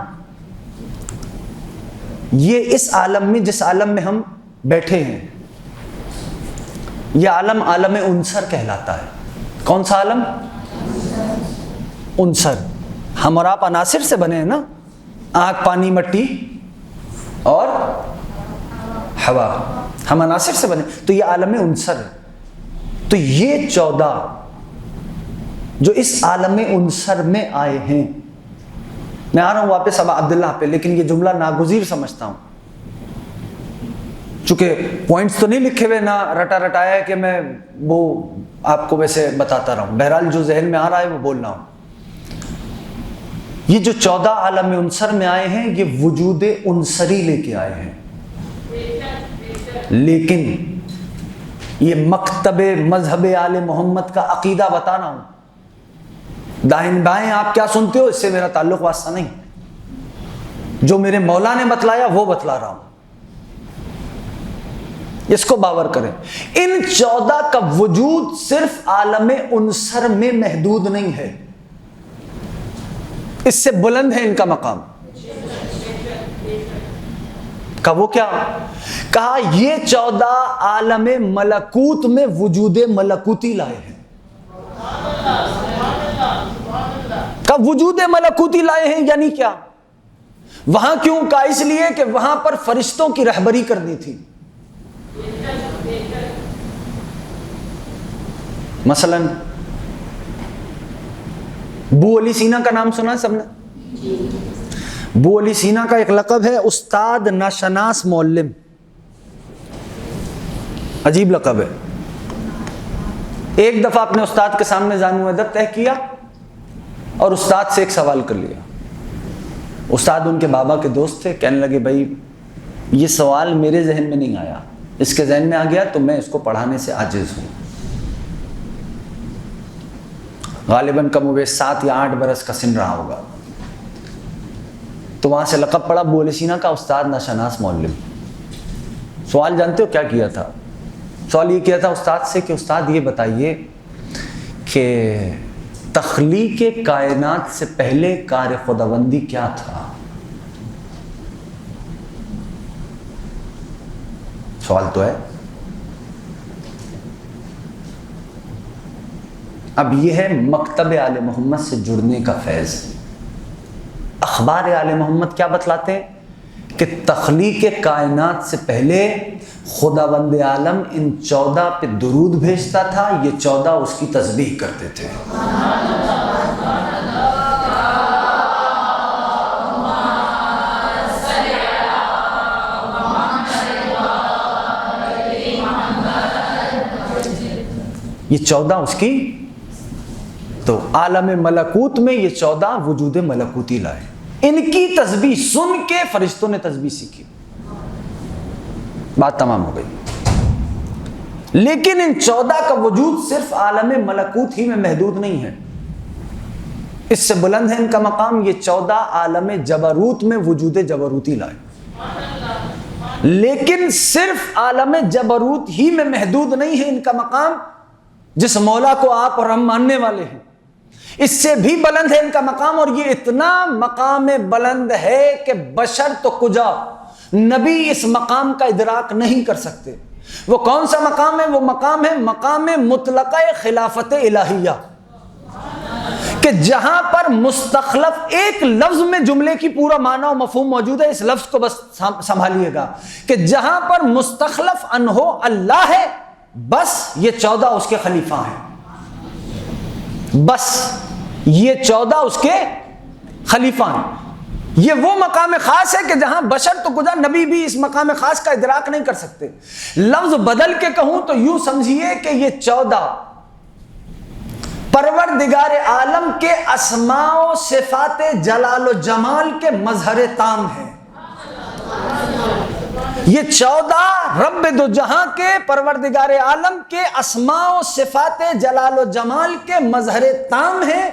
A: یہ اس عالم میں، جس عالم میں ہم بیٹھے ہیں، یہ عالم عالم عنصر کہلاتا ہے. کون سا عالم؟ عنصر. ہم اور آپ عناصر سے بنے ہیں نا، آگ، پانی، مٹی اور ہوا، ہم عناصر سے بنے. تو یہ عالم عنصر ہے. تو یہ 14 جو اس عالم عنصر میں آئے ہیں، میں آ رہا ہوں واپس ابا عبداللہ پہ، لیکن یہ جملہ ناگزیر سمجھتا ہوں، چونکہ پوائنٹس تو نہیں لکھے ہوئے، نہ رٹا رٹایا ہے کہ میں وہ آپ کو ویسے بتاتا رہا ہوں. بہرحال جو ذہن میں آ رہا ہے وہ بول رہا ہوں. یہ جو 14 عالم عنصر میں آئے ہیں، یہ وجود عنصری لے کے آئے ہیں. لیکن یہ مکتب مذہب آل محمد کا عقیدہ بتا رہا ہوں. دائیں بائیں آپ کیا سنتے ہو، اس سے میرا تعلق واسطہ نہیں. جو میرے مولا نے بتلایا وہ بتلا رہا ہوں، اس کو باور کریں. ان 14 کا وجود صرف عالم عنصر میں محدود نہیں ہے، اس سے بلند ہے ان کا مقام. کہا وہ کیا؟ کہا یہ 14 عالم ملکوت میں وجود ملکوتی لائے ہیں. کہا وجود ملکوتی لائے ہیں یعنی کیا؟ وہاں کیوں؟ کہا اس لیے کہ وہاں پر فرشتوں کی رہبری کرنی تھی. مثلا ابو علی سینا کا نام سنا سب نے؟ ابو علی سینا کا ایک لقب ہے استاد ناشناس معلم. عجیب لقب ہے. ایک دفعہ اپنے استاد کے سامنے زانو ادب طے کیا اور استاد سے ایک سوال کر لیا. استاد ان کے بابا کے دوست تھے. کہنے لگے بھائی یہ سوال میرے ذہن میں نہیں آیا، اس کے ذہن میں آ گیا تو میں اس کو پڑھانے سے عاجز ہوں. غالباً کم و بیش 7 یا 8 برس کا سن رہا ہوگا. تو وہاں سے لقب پڑا ابو علی سینا کا استاد ناشناس معلم. سوال جانتے ہو کیا کیا تھا؟ سوال یہ کیا تھا استاد سے کہ استاد یہ بتائیے کہ تخلیق کائنات سے پہلے کار خداوندی کیا تھا؟ سوال تو ہے. اب یہ ہے مکتب آل محمد سے جڑنے کا فیض. اخبار آل محمد کیا بتلاتے ہیں کہ تخلیق کائنات سے پہلے خداوند عالم ان 14 پہ درود بھیجتا تھا، یہ 14 اس کی تسبیح کرتے تھے. یہ 14 اس کی. تو عالم ملکوت میں یہ 14 وجود ملکوتی لائے. ان کی تسبیح سن کے فرشتوں نے تسبیح سیکھی. بات تمام ہو گئی. لیکن ان 14 کا وجود صرف عالم ملکوت ہی میں محدود نہیں ہے، اس سے بلند ہے ان کا مقام. یہ 14 عالم جبروت میں وجود جبروتی لائے. لیکن صرف عالم جبروت ہی میں محدود نہیں ہے ان کا مقام. جس مولا کو آپ اور ہم ماننے والے ہیں، اس سے بھی بلند ہے ان کا مقام. اور یہ اتنا مقام بلند ہے کہ بشر تو کجا، نبی اس مقام کا ادراک نہیں کر سکتے. وہ کون سا مقام ہے؟ وہ مقام ہے مقام مطلقہ خلافت الہیہ، کہ جہاں پر مستخلف ایک لفظ میں جملے کی پورا معنی و مفہوم موجود ہے. اس لفظ کو بس سنبھالیے گا کہ جہاں پر مستخلف انہو اللہ ہے، بس یہ 14 اس کے خلیفہ ہیں. بس یہ 14 اس کے خلیفہ ہیں. یہ وہ مقام خاص ہے کہ جہاں بشر تو کجا، نبی بھی اس مقام خاص کا ادراک نہیں کر سکتے. لفظ بدل کے کہوں تو یوں سمجھیے کہ یہ 14 پروردگار عالم کے اسماء و صفات جلال و جمال کے مظہر تام ہیں. یہ 14 رب دو جہاں کے پروردگار عالم کے اسماء و صفات جلال و جمال کے مظہر تام ہیں.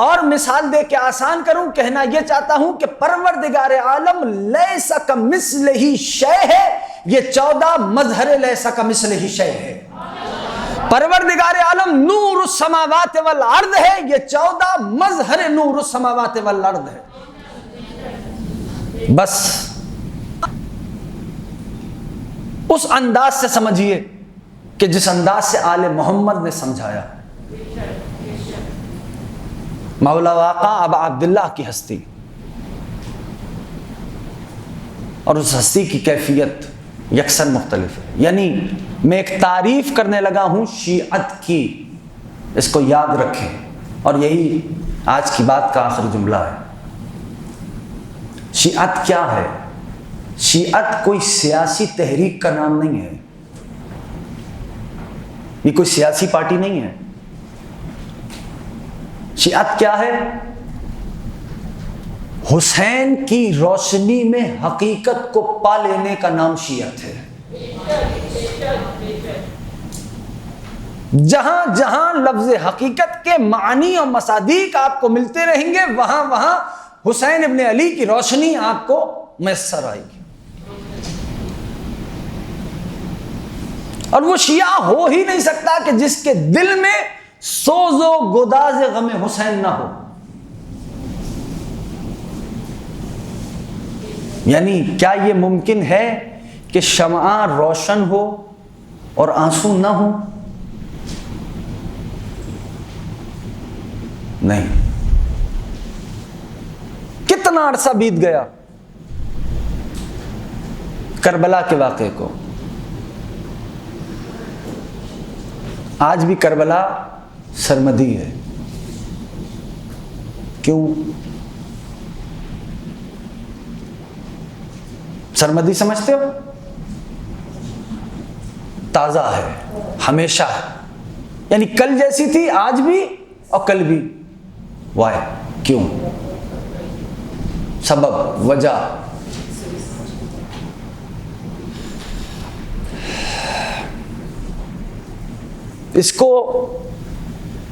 A: اور مثال دے کے آسان کروں، کہنا یہ چاہتا ہوں کہ پروردگار عالم لیس کمثلہ شیء ہے. یہ 14 مظہر لیس کمثلہ شیء ہے. پروردگار عالم نور السماوات والارض ہے، یہ 14 مظہر نور السماوات والارض ہے. بس اس انداز سے سمجھیے کہ جس انداز سے آل محمد نے سمجھایا. مولا آقا ابا عبداللہ کی ہستی اور اس ہستی کی کیفیت یکساں مختلف ہے. یعنی میں ایک تعریف کرنے لگا ہوں شیعت کی، اس کو یاد رکھیں، اور یہی آج کی بات کا آخری جملہ ہے. شیعت کیا ہے؟ شیعت کوئی سیاسی تحریک کا نام نہیں ہے، یہ کوئی سیاسی پارٹی نہیں ہے. شیعت کیا ہے؟ حسین کی روشنی میں حقیقت کو پا لینے کا نام شیعت ہے. جہاں جہاں لفظ حقیقت کے معنی اور مصادیق آپ کو ملتے رہیں گے، وہاں وہاں حسین ابن علی کی روشنی آپ کو میسر آئے گی. اور وہ شیعہ ہو ہی نہیں سکتا کہ جس کے دل میں سوز و گداز غم حسین نہ ہو. یعنی کیا یہ ممکن ہے کہ شمع روشن ہو اور آنسو نہ ہو؟ نہیں. کتنا عرصہ بیت گیا کربلا کے واقعے کو. آج بھی کربلا سرمدی ہے. کیوں سرمدی سمجھتے ہو؟ تازہ ہے، ہمیشہ ہے. یعنی کل جیسی تھی آج بھی اور کل بھی. وائے؟ کیوں؟ سبب، وجہ. اس کو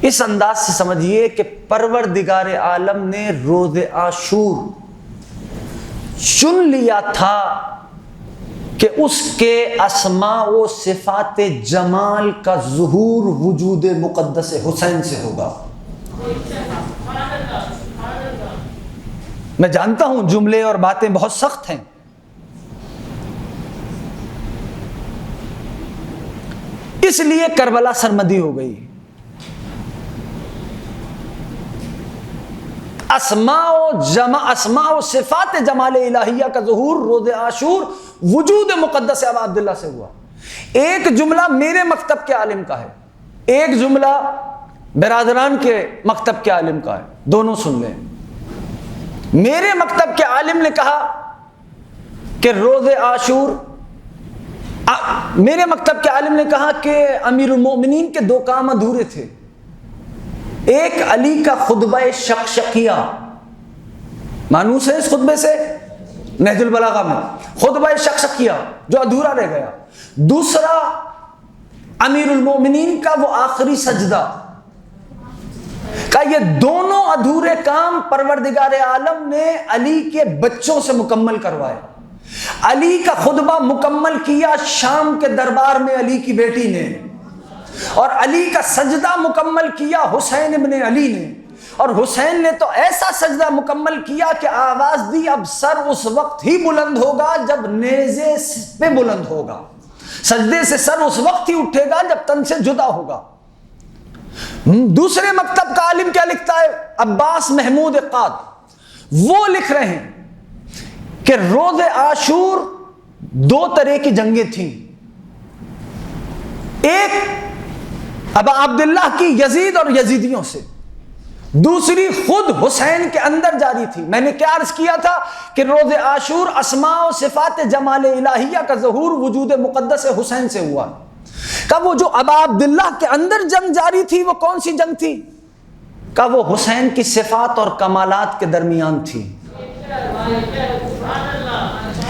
A: اس انداز سے سمجھیے کہ پروردگار عالم نے روز عاشور چن لیا تھا کہ اس کے اسماء و صفات جمال کا ظہور وجود مقدس حسین سے ہوگا. میں جانتا ہوں جملے اور باتیں بہت سخت ہیں، اس لیے کربلا سرمدی ہو گئی. اسماء و صفات جمال الہیہ کا ظہور روز عاشور وجود مقدس ابا عبداللہ سے ہوا. ایک جملہ میرے مکتب کے عالم کا ہے، ایک جملہ برادران کے مکتب کے عالم کا ہے، دونوں سن لیں. میرے مکتب کے عالم نے کہا کہ روز عاشور، میرے مکتب کے عالم نے کہا کہ امیر المومنین کے دو کام ادھورے تھے. ایک علی کا خطبہ شقشقیہ، مانوس ہے اس خطبے سے نہج البلاغہ میں، خطبہ شقشقیہ جو ادھورا رہ گیا. دوسرا امیر المومنین کا وہ آخری سجدہ کا. یہ دونوں ادھورے کام پروردگار عالم نے علی کے بچوں سے مکمل کروائے. علی کا خطبہ مکمل کیا شام کے دربار میں علی کی بیٹی نے، اور علی کا سجدہ مکمل کیا حسین ابن علی نے. اور حسین نے تو ایسا سجدہ مکمل کیا کہ آواز دی اب سر اس وقت ہی بلند ہوگا جب نیزے پہ بلند ہوگا، سجدے سے سر اس وقت ہی اٹھے گا جب تن سے جدا ہوگا. دوسرے مکتب کا عالم کیا لکھتا ہے؟ عباس محمود قاد، وہ لکھ رہے ہیں کہ روز عاشور دو طرح کی جنگیں تھیں. ایک ابا عبداللہ کی یزید اور یزیدیوں سے، دوسری خود حسین کے اندر جاری تھی. میں نے کیا عرض کیا تھا کہ روز عاشور اسماء و صفات جمال الہیہ کا ظہور وجود مقدس حسین سے ہوا. کہ وہ جو ابا عبداللہ کے اندر جنگ جاری تھی وہ کون سی جنگ تھی؟ کہ وہ حسین کی صفات اور کمالات کے درمیان تھی.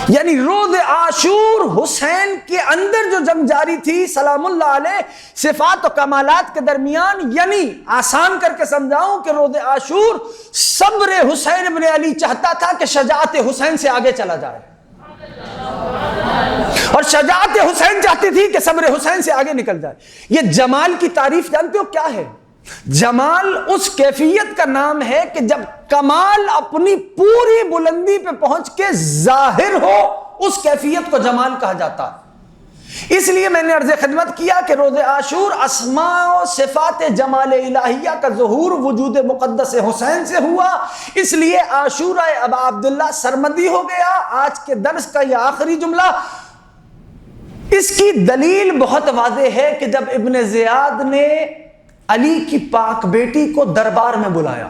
A: یعنی روز عاشور حسین کے اندر جو جنگ جاری تھی سلام اللہ علیہ، صفات و کمالات کے درمیان. یعنی آسان کر کے سمجھاؤں کہ روز عاشور صبر حسین ابن علی چاہتا تھا کہ شجاعت حسین سے آگے چلا جائے، اور شجاعت حسین چاہتی تھی کہ صبر حسین سے آگے نکل جائے. یہ جمال کی تعریف جانتے ہو کیا ہے؟ جمال اس کیفیت کا نام ہے کہ جب کمال اپنی پوری بلندی پہ پہنچ کے ظاہر ہو، اس کیفیت کو جمال کہا جاتا ہے. اس لیے میں نے عرض خدمت کیا کہ روز عاشور اسماء و صفات جمال الہیہ کا ظہور وجود مقدس حسین سے ہوا، اس لیے عاشورہ ابا عبداللہ سرمدی ہو گیا۔ آج کے درس کا یہ آخری جملہ، اس کی دلیل بہت واضح ہے کہ جب ابن زیاد نے علی کی پاک بیٹی کو دربار میں بلایا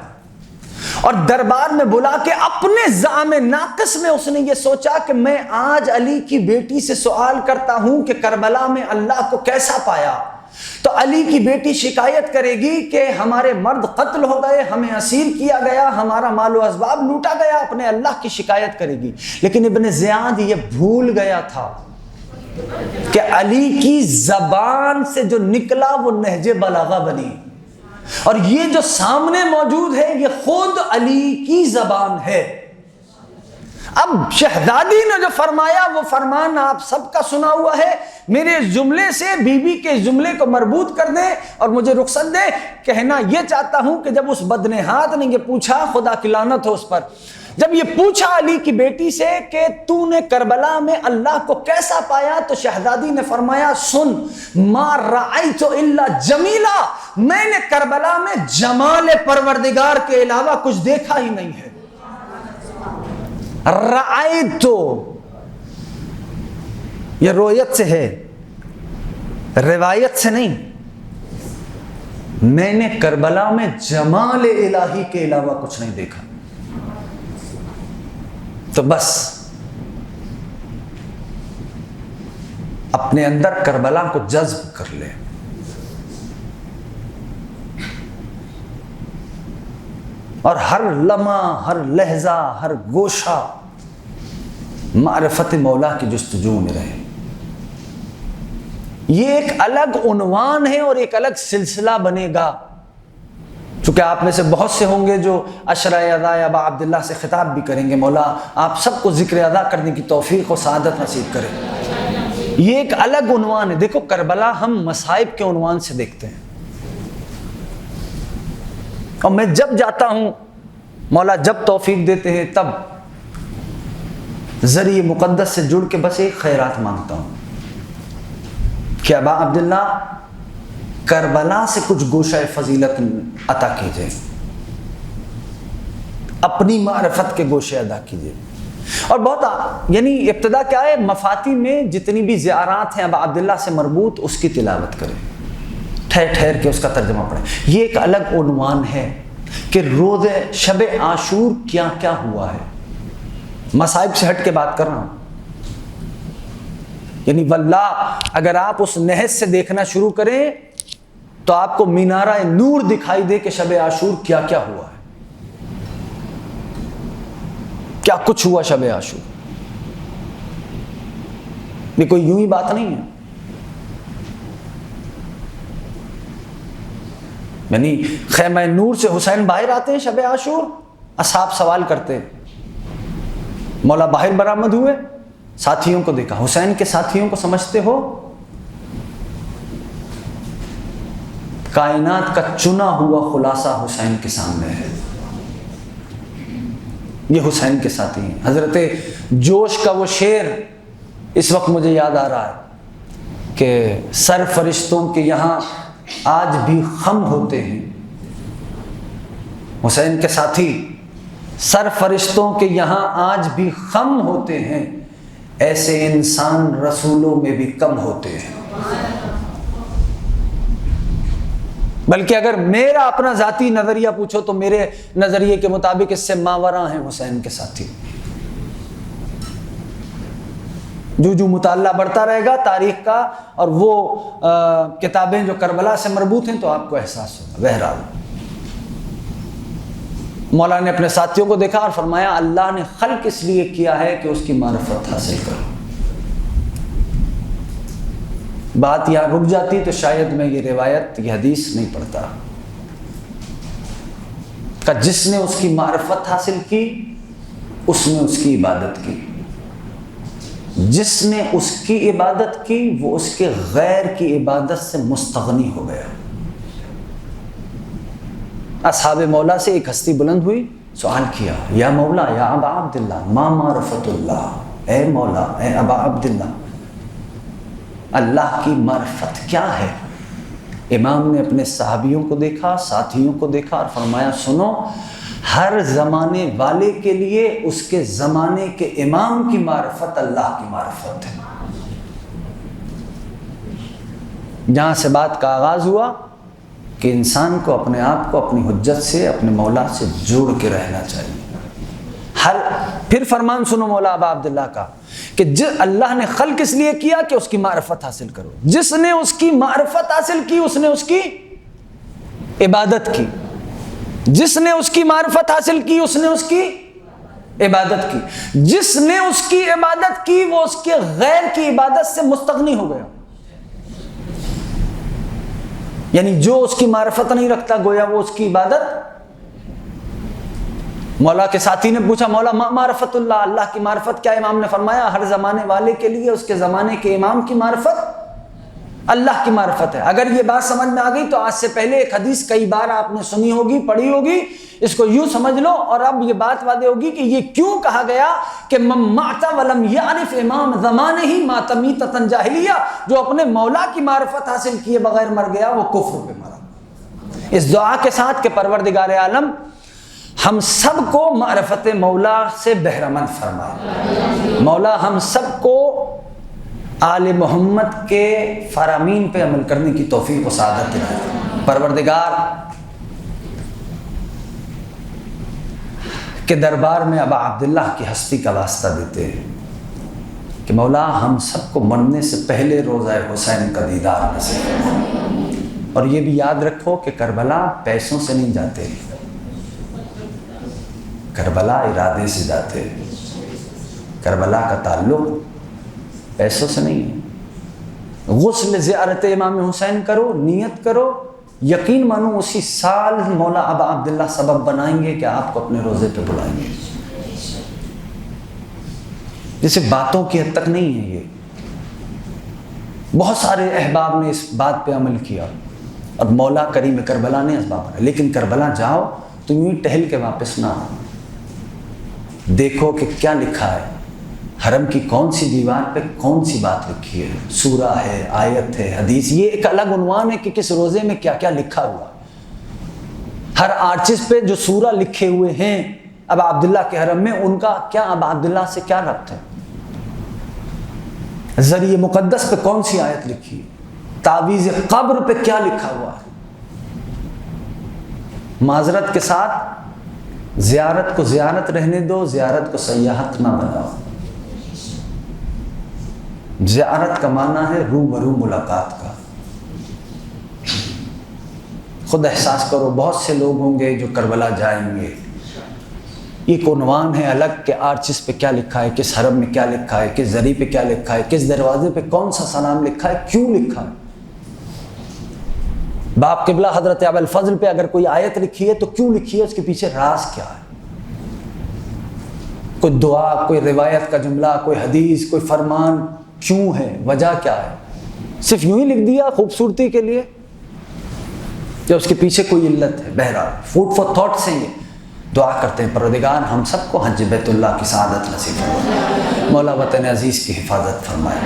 A: اور دربار میں بلا کے اپنے زعم ناقص میں اس نے یہ سوچا کہ میں آج علی کی بیٹی سے سوال کرتا ہوں کہ کربلا میں اللہ کو کیسا پایا، تو علی کی بیٹی شکایت کرے گی کہ ہمارے مرد قتل ہو گئے، ہمیں اسیر کیا گیا، ہمارا مال و اسباب لوٹا گیا، اپنے اللہ کی شکایت کرے گی۔ لیکن ابن زیاد یہ بھول گیا تھا کہ علی کی زبان سے جو نکلا وہ نہج بلاغہ بنی، اور یہ جو سامنے موجود ہے یہ خود علی کی زبان ہے۔ اب شہزادی نے جو فرمایا وہ فرمان آپ سب کا سنا ہوا ہے، میرے جملے سے بی بی کے جملے کو مربوط کر دیں اور مجھے رخصت دیں۔ کہنا یہ چاہتا ہوں کہ جب اس بدنہاد نے یہ پوچھا، خدا کی لعنت ہو اس پر، جب یہ پوچھا علی کی بیٹی سے کہ تو نے کربلا میں اللہ کو کیسا پایا، تو شہزادی نے فرمایا سن، ما رأیت الا جمیلا، میں نے کربلا میں جمال پروردگار کے علاوہ کچھ دیکھا ہی نہیں ہے۔ رأیت یہ رویت سے ہے، روایت سے نہیں، میں نے کربلا میں جمال الہی کے علاوہ کچھ نہیں دیکھا۔ تو بس اپنے اندر کربلا کو جذب کر لے، اور ہر لمحہ، ہر لہجہ، ہر گوشہ معرفت مولا کی جستجو میں رہے۔ یہ ایک الگ عنوان ہے اور ایک الگ سلسلہ بنے گا، چونکہ آپ میں سے بہت سے ہوں گے جو عشرہ اعضاء ابا عبداللہ سے خطاب بھی کریں گے، مولا آپ سب کو ذکر ادا کرنے کی توفیق و سعادت نصیب کرے۔ یہ ایک الگ عنوان ہے۔ دیکھو کربلا ہم مصائب کے عنوان سے دیکھتے ہیں، اور میں جب جاتا ہوں، مولا جب توفیق دیتے ہیں، تب ذریعہ مقدس سے جڑ کے بس ایک خیرات مانگتا ہوں کہ ابا عبداللہ کربلا سے کچھ گوشہ فضیلت عطا کیجئے، اپنی معرفت کے گوشے ادا کیجئے۔ اور بہت یعنی ابتدا کیا ہے، مفاتی میں جتنی بھی زیارات ہیں ابا عبداللہ سے مربوط، اس کی تلاوت کریں، ٹھہر ٹھہر کے اس کا ترجمہ پڑھیں۔ یہ ایک الگ عنوان ہے کہ روز شب عاشور کیا کیا ہوا ہے۔ مصائب سے ہٹ کے بات کر رہا ہوں، یعنی واللہ اگر آپ اس نہج سے دیکھنا شروع کریں تو آپ کو مینارہ نور دکھائی دے کہ شب عاشور کیا کیا ہوا ہے، کیا کچھ ہوا شب عاشور۔ یہ کوئی یوں ہی بات نہیں ہے، یعنی خیمہ نور سے حسین باہر آتے ہیں شب عاشور، اصحاب سوال کرتے ہیں، مولا باہر برآمد ہوئے، ساتھیوں کو دیکھا، حسین کے ساتھیوں کو سمجھتے ہو؟ کائنات کا چنا ہوا خلاصہ حسین کے سامنے ہے، یہ حسین کے ساتھی ہیں۔ حضرت جوش کا وہ شعر اس وقت مجھے یاد آ رہا ہے کہ سر فرشتوں کے یہاں آج بھی خم ہوتے ہیں، حسین کے ساتھی، سر فرشتوں کے یہاں آج بھی خم ہوتے ہیں، ایسے انسان رسولوں میں بھی کم ہوتے ہیں۔ بلکہ اگر میرا اپنا ذاتی نظریہ پوچھو تو میرے نظریے کے مطابق اس سے ماوراء ہیں حسین کے ساتھی۔ جو مطالعہ بڑھتا رہے گا تاریخ کا اور وہ کتابیں جو کربلا سے مربوط ہیں تو آپ کو احساس ہوگا۔ بہرحال مولا نے اپنے ساتھیوں کو دیکھا اور فرمایا اللہ نے خلق اس لیے کیا ہے کہ اس کی معرفت حاصل کرو۔ بات یہاں رک جاتی تو شاید میں یہ روایت، یہ حدیث نہیں پڑھتا کہ جس نے اس کی معرفت حاصل کی اس نے اس کی عبادت کی، جس نے اس کی عبادت کی وہ اس کے غیر کی عبادت سے مستغنی ہو گیا۔ اصحاب مولا سے ایک ہستی بلند ہوئی، سوال کیا، یا مولا یا ابا عبداللہ ما معرفت اللہ، اے مولا اے ابا عبداللہ اللہ کی معرفت کیا ہے؟ امام نے اپنے صحابیوں کو دیکھا، ساتھیوں کو دیکھا اور فرمایا سنو، ہر زمانے والے کے لیے اس کے زمانے کے امام کی معرفت اللہ کی معرفت ہے۔ جہاں سے بات کا آغاز ہوا کہ انسان کو اپنے آپ کو اپنی حجت سے، اپنے مولا سے جوڑ کے رہنا چاہیے۔ پھر فرمان سنو مولا ابا عبداللہ کا کہ اللہ نے خلق اس لیے کیا کہ اس کی معرفت حاصل کرو۔ جس نے اس کی معرفت حاصل کی اس نے اس کی عبادت کی، جس نے اس کی معرفت حاصل کی اس نے اس کی عبادت کی، جس نے اس کی عبادت کی وہ اس کے غیر کی عبادت سے مستغنی ہو گیا۔ یعنی جو اس کی معرفت نہیں رکھتا گویا وہ اس کی عبادت۔ مولا کے ساتھی نے پوچھا مولا ما معرفت اللہ، اللہ کی معرفت کیا؟ امام نے فرمایا ہر زمانے والے کے لیے اس کے زمانے کے امام کی معرفت اللہ کی معرفت ہے۔ اگر یہ بات سمجھ میں آ گئی تو آج سے پہلے ایک حدیث کئی بار آپ نے سنی ہوگی، پڑھی ہوگی، اس کو یوں سمجھ لو اور اب یہ بات واضح ہوگی کہ یہ کیوں کہا گیا کہ من مات ولم یعرف امام زمانہ مات میتۃ جاہلیہ، جو اپنے مولا کی معرفت حاصل کیے بغیر مر گیا وہ کفر پہ مرا۔ اس دعا کے ساتھ کہ پروردگار عالم ہم سب کو معرفت مولا سے بہرمند فرمائے، مولا ہم سب کو آل محمد کے فرامین پہ عمل کرنے کی توفیق و سعادت دلائے۔ پروردگار کے دربار میں ابا عبداللہ کی ہستی کا واسطہ دیتے ہیں کہ مولا ہم سب کو مرنے سے پہلے روضہ حسین کا دیدار نصیب فرمائے۔ اور یہ بھی یاد رکھو کہ کربلا پیسوں سے نہیں جاتے، کربلا ارادے سے جاتے، کربلا کا تعلق پیسوں سے نہیں ہے۔ غسل زیارت امام حسین کرو، نیت کرو، یقین مانو اسی سال مولا ابا عبداللہ سبب بنائیں گے کہ آپ کو اپنے روزے پہ بلائیں گے۔ جیسے باتوں کی حد تک نہیں ہے یہ، بہت سارے احباب نے اس بات پہ عمل کیا اور مولا کریم کربلا نے اسباب بنائے، لیکن کربلا جاؤ تو یوں ہی ٹہل کے واپس نہ آؤ، دیکھو کہ کیا لکھا ہے، حرم کی کون سی دیوار پہ کون سی بات لکھی ہے، سورہ ہے، آیت ہے، حدیث، یہ ایک الگ عنوان ہے کہ کس روزے میں کیا کیا لکھا ہوا۔ ہر آرچز پہ جو سورہ لکھے ہوئے ہیں ابا عبداللہ کے حرم میں، ان کا کیا ابا عبداللہ سے کیا ربط ہے، ذریعہ مقدس پہ کون سی آیت لکھی ہے، تعویذ قبر پہ کیا لکھا ہوا ہے۔ معذرت کے ساتھ زیارت کو زیارت رہنے دو، زیارت کو سیاحت نہ بناؤ۔ زیارت کا معنی ہے روبرو ملاقات کا۔ خود احساس کرو بہت سے لوگ ہوں گے جو کربلا جائیں گے، ایک عنوان ہے الگ کہ آرچز پہ کیا لکھا ہے، کس حرم میں کیا لکھا ہے، کس ذریعے پہ کیا لکھا ہے، کس دروازے پہ کون سا سلام لکھا ہے، کیوں لکھا ہے۔ باپ قبلہ حضرت ابو الفضل پہ اگر کوئی آیت لکھی ہے تو کیوں لکھی ہے، اس کے پیچھے راز کیا ہے، کوئی دعا، کوئی روایت کا جملہ، کوئی حدیث، کوئی فرمان، کیوں ہے، وجہ کیا ہے؟ صرف یوں ہی لکھ دیا خوبصورتی کے لیے یا اس کے پیچھے کوئی علت ہے؟ بہرحال فوڈ فار تھاٹ سے یہ دعا کرتے ہیں پروردگار ہم سب کو حج بیت اللہ کی سعادت نصیب فرمائے، مولا وطن عزیز کی حفاظت فرمائے۔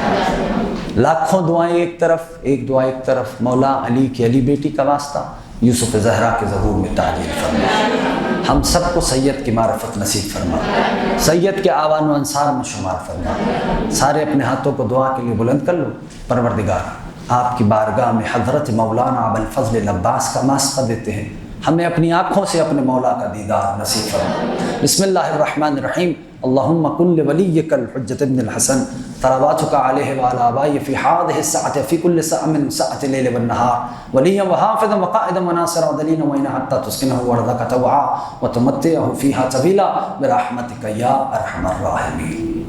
A: لاکھوں دعائیں ایک طرف، ایک دعا ایک طرف، مولا علی کی علی بیٹی کا واسطہ، یوسف زہرا کے ظہور میں تعجیل فرمائے، ہم سب کو سید کی معرفت نصیب فرمائے، سید کے آوان و انصار میں شمار فرمائے۔ سارے اپنے ہاتھوں کو دعا کے لیے بلند کر لو۔ پروردگار آپ کی بارگاہ میں حضرت مولانا ابو الفضل عباس کا واسطہ دیتے ہیں، ہمیں اپنی آنکھوں سے اپنے مولا کا دیدار نصیب فرمائے۔ بسم اللہ الرحمن الرحیم، اللہم کن لولیک الحجۃ ابن الحسن صلواتک علیہ وعلی آبائہ فی ہذہ الساعۃ فی کل ساعۃ من ساعۃ اللیل والنہار ولیا وحافظا وقائدا وناصرا ودلیلا وعینا حتی تسکنہ ارضک طوعا وتمتعہ فیہا طویلا برحمتک یا ارحم الراحمین۔